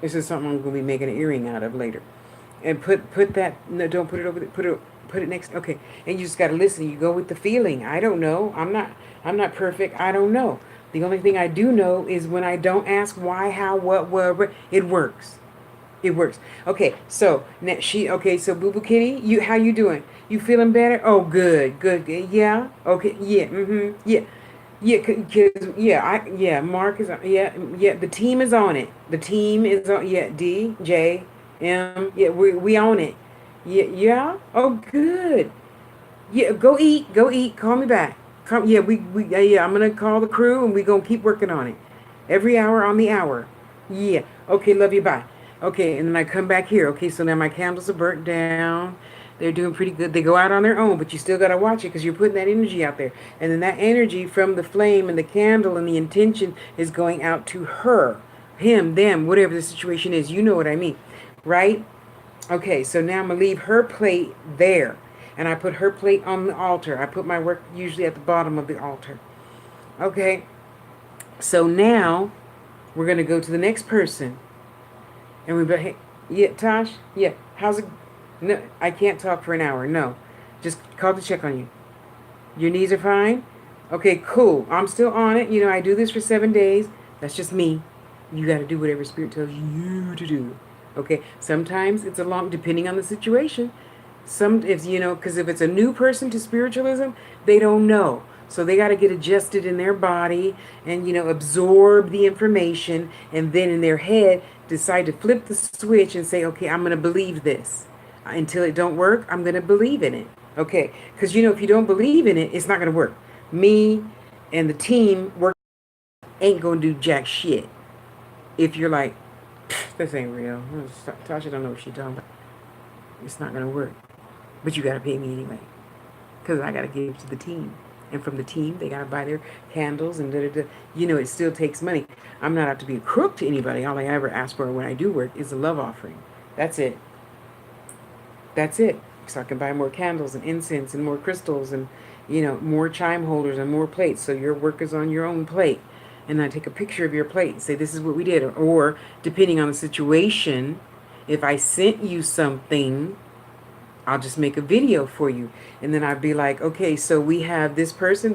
this is something I'm going to be making an earring out of later. And put that. No, don't put it over. Put it next. Okay. And you just got to listen. You go with the feeling. I don't know. I'm not perfect. I don't know. The only thing I do know is when I don't ask why, how, what, it works. It works. Okay, so so Boo Boo Kitty, how you doing? You feeling better? Oh, good. Yeah. Okay. Yeah. Yeah. Yeah. Mark is on. Yeah. The team is on it. The team is on. Yeah. D J M. Yeah. We on it. Yeah. Yeah. Oh, good. Yeah. Go eat. Go eat. Call me back. Come. Yeah. Yeah. I'm gonna call the crew and we gonna keep working on it. Every hour on the hour. Yeah. Okay. Love you. Bye. Okay, and then I come back here. Okay, so now my candles are burnt down. They're doing pretty good. They go out on their own, but you still got to watch it because you're putting that energy out there. And then that energy from the flame and the candle and the intention is going out to her, him, them, whatever the situation is. You know what I mean, right? Okay, so now I'm going to leave her plate there. And I put her plate on the altar. I put my work usually at the bottom of the altar. Okay, so now we're going to go to the next person. And we, hey, yeah, Tosh, yeah, how's it? No, I can't talk for an hour. No, just called to check on you. Your knees are fine? Okay, cool. I'm still on it. I do this for 7 days. That's just me. You got to do whatever Spirit tells you to do. Okay, sometimes it's depending on the situation. Because if it's a new person to spiritualism, they don't know. So they got to get adjusted in their body and, absorb the information. And then in their head, decide to flip the switch and say, okay, I'm going to believe this. Until it don't work, I'm going to believe in it. Okay. Because, if you don't believe in it, it's not going to work. Me and the team ain't going to do jack shit. If you're like, this ain't real. Tasha don't know what she's talking about. It's not going to work. But you got to pay me anyway. Because I got to give to the team. And from the team, they got to buy their candles and da-da-da. It still takes money. I'm not out to be a crook to anybody. All I ever ask for when I do work is a love offering. That's it. That's it. So I can buy more candles and incense and more crystals and, more chime holders and more plates. So your work is on your own plate. And I take a picture of your plate and say, this is what we did. Or depending on the situation, if I sent you something, I'll just make a video for you. And then I'd be like, okay, so we have this person,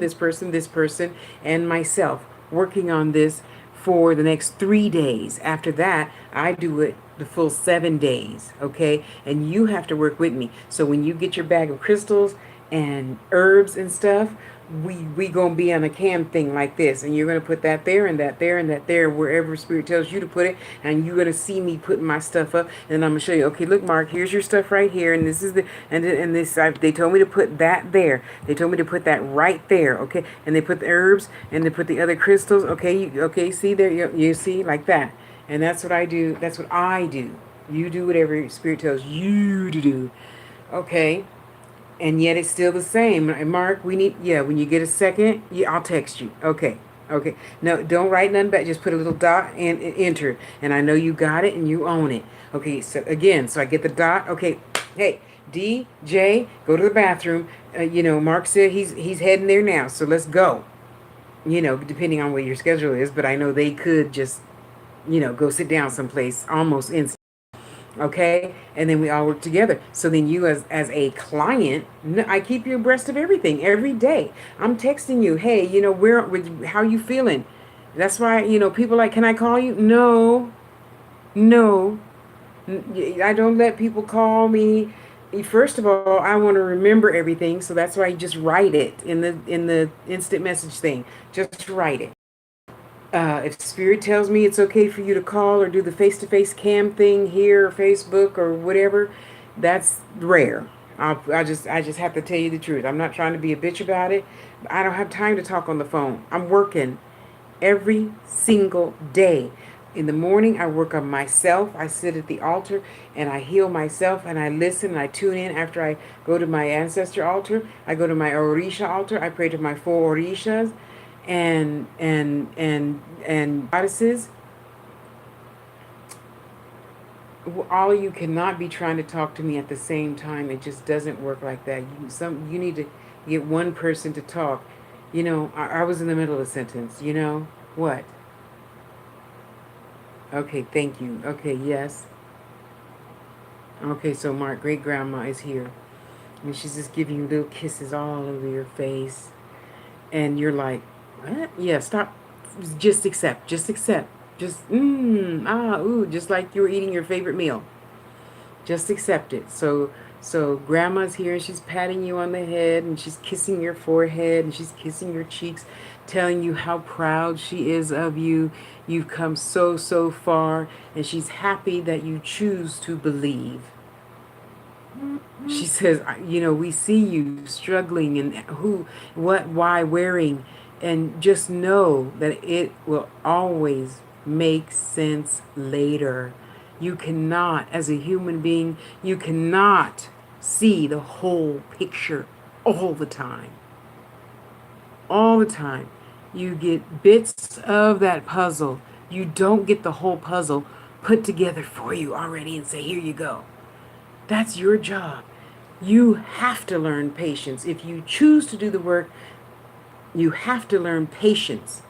and myself working on this for the next 3 days. After that, I do it the full 7 days, okay? And you have to work with me. So when you get your bag of crystals and herbs and stuff, we gonna be on a cam thing like this, and you're gonna put that there and that there and that there, wherever Spirit tells you to put it, and you're gonna see me putting my stuff up, and I'm gonna show you. Okay, look, Mark, here's your stuff right here, and this is they told me to put that there. They told me to put that right there. Okay, and they put the herbs and they put the other crystals. Okay, see there, you see like that, and that's what I do. That's what I do. You do whatever Spirit tells you to do. Okay. And yet it's still the same. Mark, when you get a second, I'll text you. Okay. No, don't write nothing back. Just put a little dot and enter. And I know you got it and you own it. Okay, so again, I get the dot. Okay, hey, DJ, go to the bathroom. Mark said he's heading there now. So let's go. Depending on what your schedule is. But I know they could just, go sit down someplace almost instantly. Okay, and then we all work together. So then you as a client, I keep you abreast of everything every day. I'm texting you, hey, how you feeling? That's why, people like, can I call you? No, I don't let people call me. First of all, I want to remember everything, so that's why you just write it in the instant message thing. Just write it. If Spirit tells me it's okay for you to call or do the face-to-face cam thing here, or Facebook or whatever, that's rare. I just have to tell you the truth. I'm not trying to be a bitch about it. I don't have time to talk on the phone. I'm working every single day. In the morning, I work on myself. I sit at the altar and I heal myself and I listen and I tune in after I go to my ancestor altar. I go to my Orisha altar. I pray to my 4 Orishas and goddesses. All of you cannot be trying to talk to me at the same time. It just doesn't work like that. You need to get one person to talk. I was in the middle of a sentence. What? Okay, thank you. Okay, yes. Okay, so Mark, great grandma is here. And she's just giving you little kisses all over your face. And you're like, what? Yeah, stop. Just accept. Just accept. Just like you were eating your favorite meal. Just accept it. So grandma's here and she's patting you on the head and she's kissing your forehead and she's kissing your cheeks, telling you how proud she is of you. You've come so, so far, and she's happy that you choose to believe. She says, we see you struggling and who, what, why, wearing, and just know that it will always make sense later. You cannot, as a human being, you cannot see the whole picture all the time. All the time. You get bits of that puzzle. You don't get the whole puzzle put together for you already and say, here you go. That's your job. You have to learn patience. If you choose to do the work, you have to learn patience.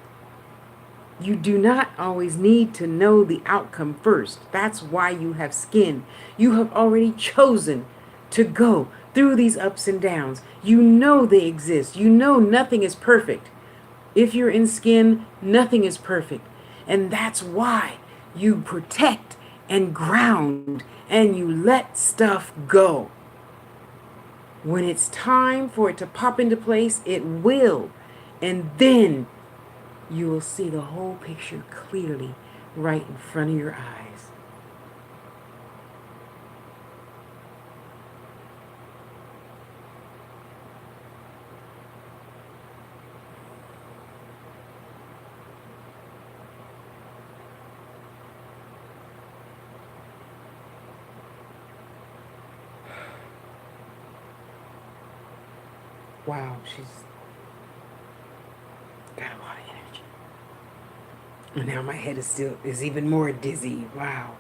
You do not always need to know the outcome first. That's why you have skin. You have already chosen to go through these ups and downs. You know they exist. You know nothing is perfect. If you're in skin, nothing is perfect. And that's why you protect and ground and you let stuff go. When it's time for it to pop into place, it will. And then you will see the whole picture clearly right in front of your eyes. Wow, she's got a lot of energy. And now my head is even more dizzy. Wow.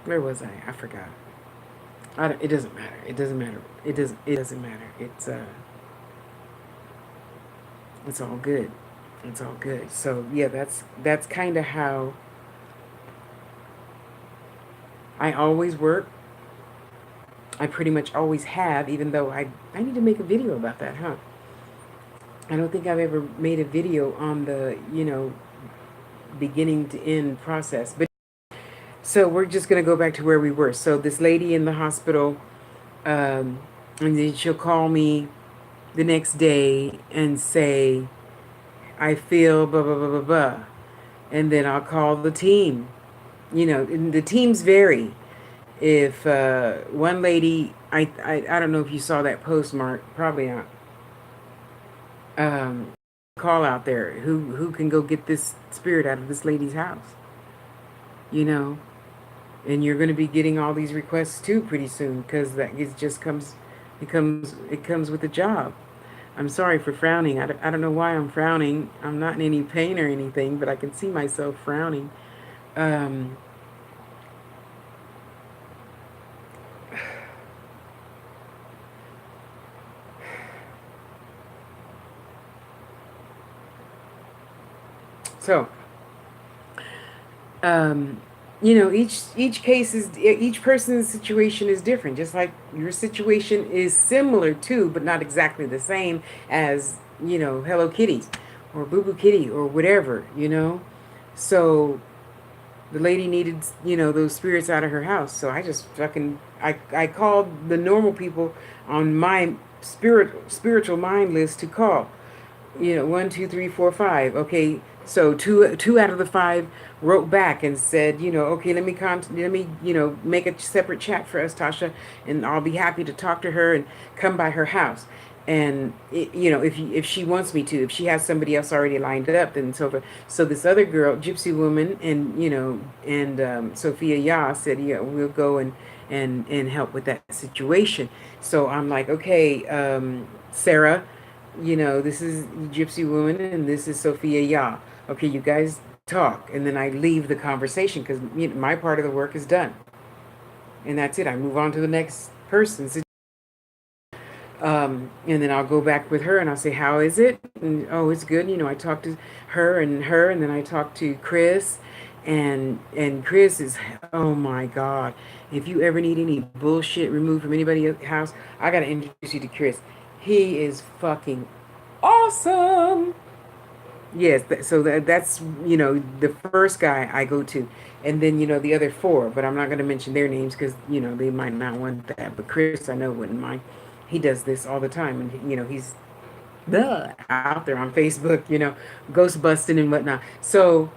Where was I? I forgot. It doesn't matter. It doesn't matter. It doesn't matter. It's all good. It's all good. So yeah, that's kind of how I always work. I pretty much always have, even though I need to make a video about that, huh? I don't think I've ever made a video on the, beginning to end process. But so we're just going to go back to where we were. So this lady in the hospital, and then she'll call me the next day and say, I feel blah, blah, blah, blah, blah. And then I'll call the team. And the teams vary. If one lady, I don't know if you saw that post, Mark, probably not. Call out there who can go get this spirit out of this lady's house, and you're going to be getting all these requests too pretty soon, because that it comes with the job. I'm sorry for frowning. I don't know why I'm frowning. I'm not in any pain or anything, but I can see myself frowning. So, each person's situation is different. Just like your situation is similar to, but not exactly the same as, Hello Kitty's or Boo Boo Kitty or whatever. So the lady needed, those spirits out of her house. So I just fucking, I called the normal people on my spiritual mind list to call. 1, 2, 3, 4, 5. Okay, so two out of the 5 wrote back and said, okay, let me, make a separate chat for us, Tasha, and I'll be happy to talk to her and come by her house. And if she wants me to, if she has somebody else already lined up, then so forth. So this other girl, Gypsy Woman, and Sophia Ya said, yeah, we'll go and help with that situation. So I'm like, okay, Sarah, this is Gypsy Woman and this is Sophia Ya. Okay, you guys talk. And then I leave the conversation because my part of the work is done. And that's it. I move on to the next person. And then I'll go back with her and I'll say, how is it? And, oh, it's good. I talked to her, and then I talked to Chris. And Chris is, oh my God. If you ever need any bullshit removed from anybody's house, I got to introduce you to Chris. He is fucking awesome. Yes, so that's the first guy I go to, and then the other 4, but I'm not going to mention their names because they might not want that. But Chris, I know wouldn't mind. He does this all the time, and he's out there on Facebook, ghost busting and whatnot. So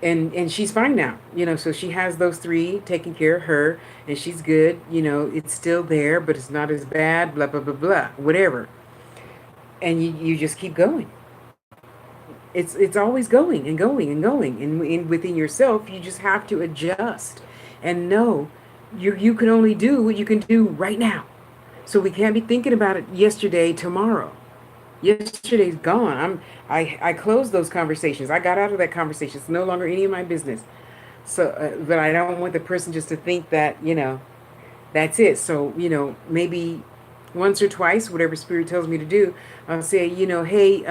and she's fine now, so she has those 3 taking care of her, and she's good. It's still there, but it's not as bad. Blah blah blah blah, whatever. And you just keep going. It's always going and going and going, and within yourself you just have to adjust and know you can only do what you can do right now. So we can't be thinking about it yesterday, tomorrow. Yesterday's gone. I closed those conversations. I got out of that conversation. It's no longer any of my business. So but I don't want the person just to think that that's it. So maybe once or twice, whatever spirit tells me to do, I'll say, hey,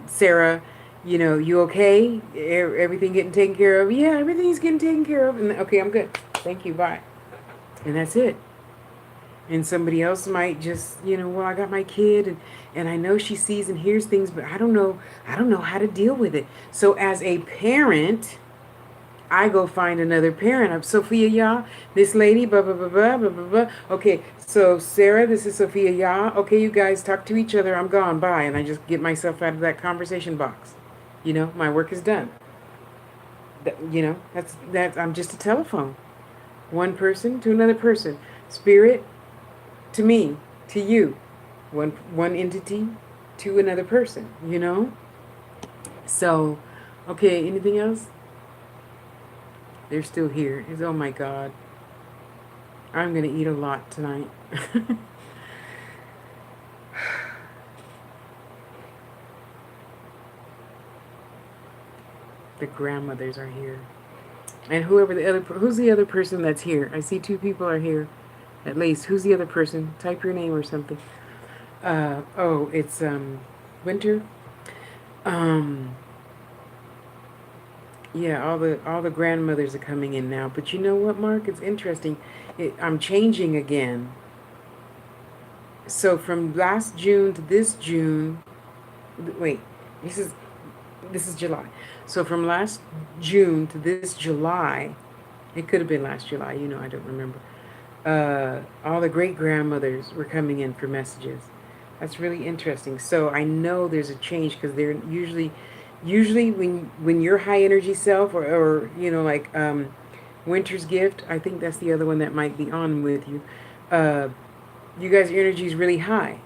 Sarah, you okay? Everything getting taken care of? Yeah, everything's getting taken care of. And okay, I'm good. Thank you. Bye. And that's it. And somebody else might just, well, I got my kid, and I know she sees and hears things, but I don't know how to deal with it. So as a parent, I go find another parent. I'm Sophia Ya, this lady, blah, blah, blah, blah, blah, blah, blah. Okay, so Sarah, this is Sophia Ya. Okay, you guys talk to each other. I'm gone. Bye. And I just get myself out of that conversation box. My work is done. That's I'm just a telephone. One person to another person. Spirit to me, to you. One entity to another person, So, okay, anything else? They're still here. Oh my God. I'm going to eat a lot tonight. The grandmothers are here. And who's the other person that's here? I see 2 people are here, at least. Who's the other person? Type your name or something. It's Winter. Yeah, all the grandmothers are coming in now. But you know what, Mark? It's interesting. I'm changing again. So from last June to this June, wait, this is July. So from last June to this July, it could have been last July, I don't remember. All the great grandmothers were coming in for messages. That's really interesting. So I know there's a change because they're usually when your high energy self or like Winter's Gift, I think that's the other one that might be on with you. You guys' energy is really high.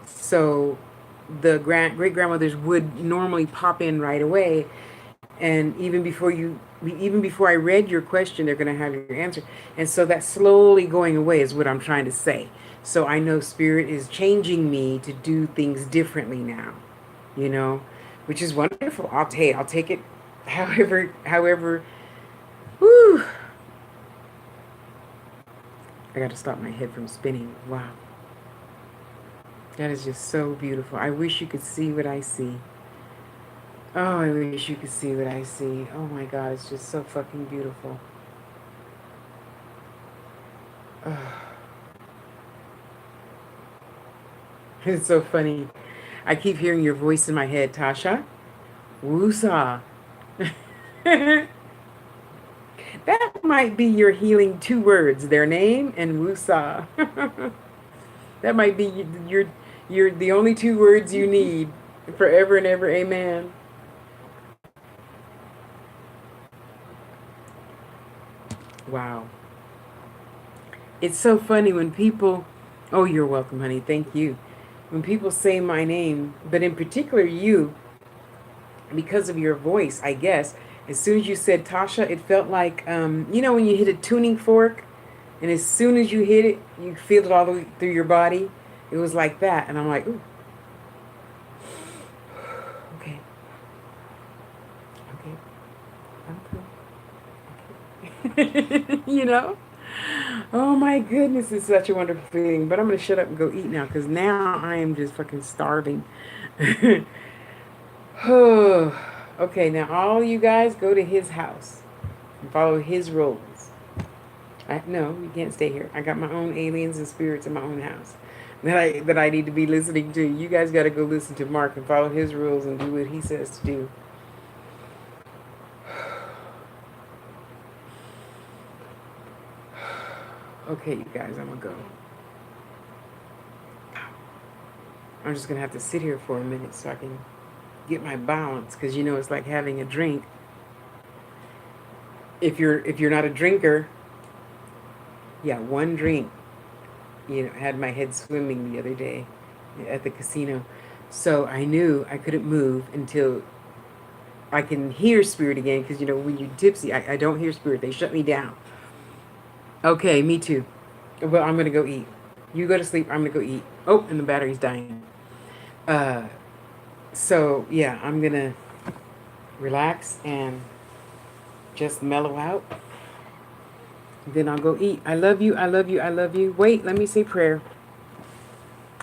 So the great grandmothers would normally pop in right away, and even before I read your question, they're going to have your answer. And so that's slowly going away is what I'm trying to say. So I know Spirit is changing me to do things differently now, which is wonderful. I'll take it however, whew. I got to stop my head from spinning. Wow. That is just so beautiful. I wish you could see what I see. Oh, I wish you could see what I see. Oh my God, it's just so fucking beautiful. Oh. It's so funny. I keep hearing your voice in my head, Tasha. Woosah. might be your healing 2 words, their name and Wusa. That might be your the only 2 words you need forever and ever. Amen. Wow. It's so funny when people, oh, you're welcome, honey. Thank you. When people say my name, but in particular you, because of your voice, I guess, as soon as you said Tasha, it felt like, when you hit a tuning fork, and as soon as you hit it, you feel it all the way through your body. It was like that. And I'm like, ooh, okay, okay, I'm cool. Oh my goodness, it's such a wonderful feeling. But I'm going to shut up and go eat now because now I am just fucking starving. Okay, now all you guys go to his house and follow his rules. No, you can't stay here. I got my own aliens and spirits in my own house that I need to be listening to. You guys got to go listen to Mark and follow his rules and do what he says to do. Okay, you guys, I'm gonna go. I'm just gonna have to sit here for a minute so I can get my balance, because it's like having a drink. If you're not a drinker, yeah, one drink. Had my head swimming the other day at the casino, so I knew I couldn't move until I can hear spirit again. Because when you're tipsy, I don't hear spirit. They shut me down. Okay, me too. Well, I'm gonna go eat. You go to sleep. I'm gonna go eat. Oh, and the battery's dying. Uh, so yeah, I'm gonna relax and just mellow out. Then I'll go eat. I love you. I love you. I love you. Wait, let me say prayer.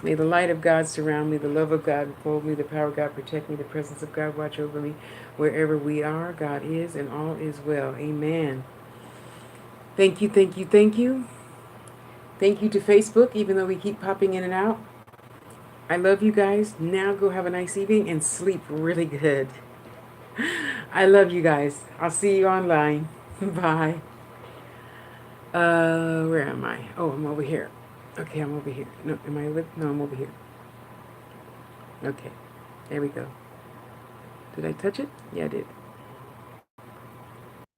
May the light of God surround me, the love of God enfold me, the power of God protect me, the presence of God watch over me. Wherever we are, God is, and all is well. Amen. Thank you, thank you, thank you. Thank you to Facebook, even though we keep popping in and out. I love you guys. Now go have a nice evening and sleep really good. I love you guys. I'll see you online. Bye. Where am I? Oh, I'm over here. Okay, I'm over here. No, am I with? No, I'm over here. Okay, there we go. Did I touch it? Yeah, I did.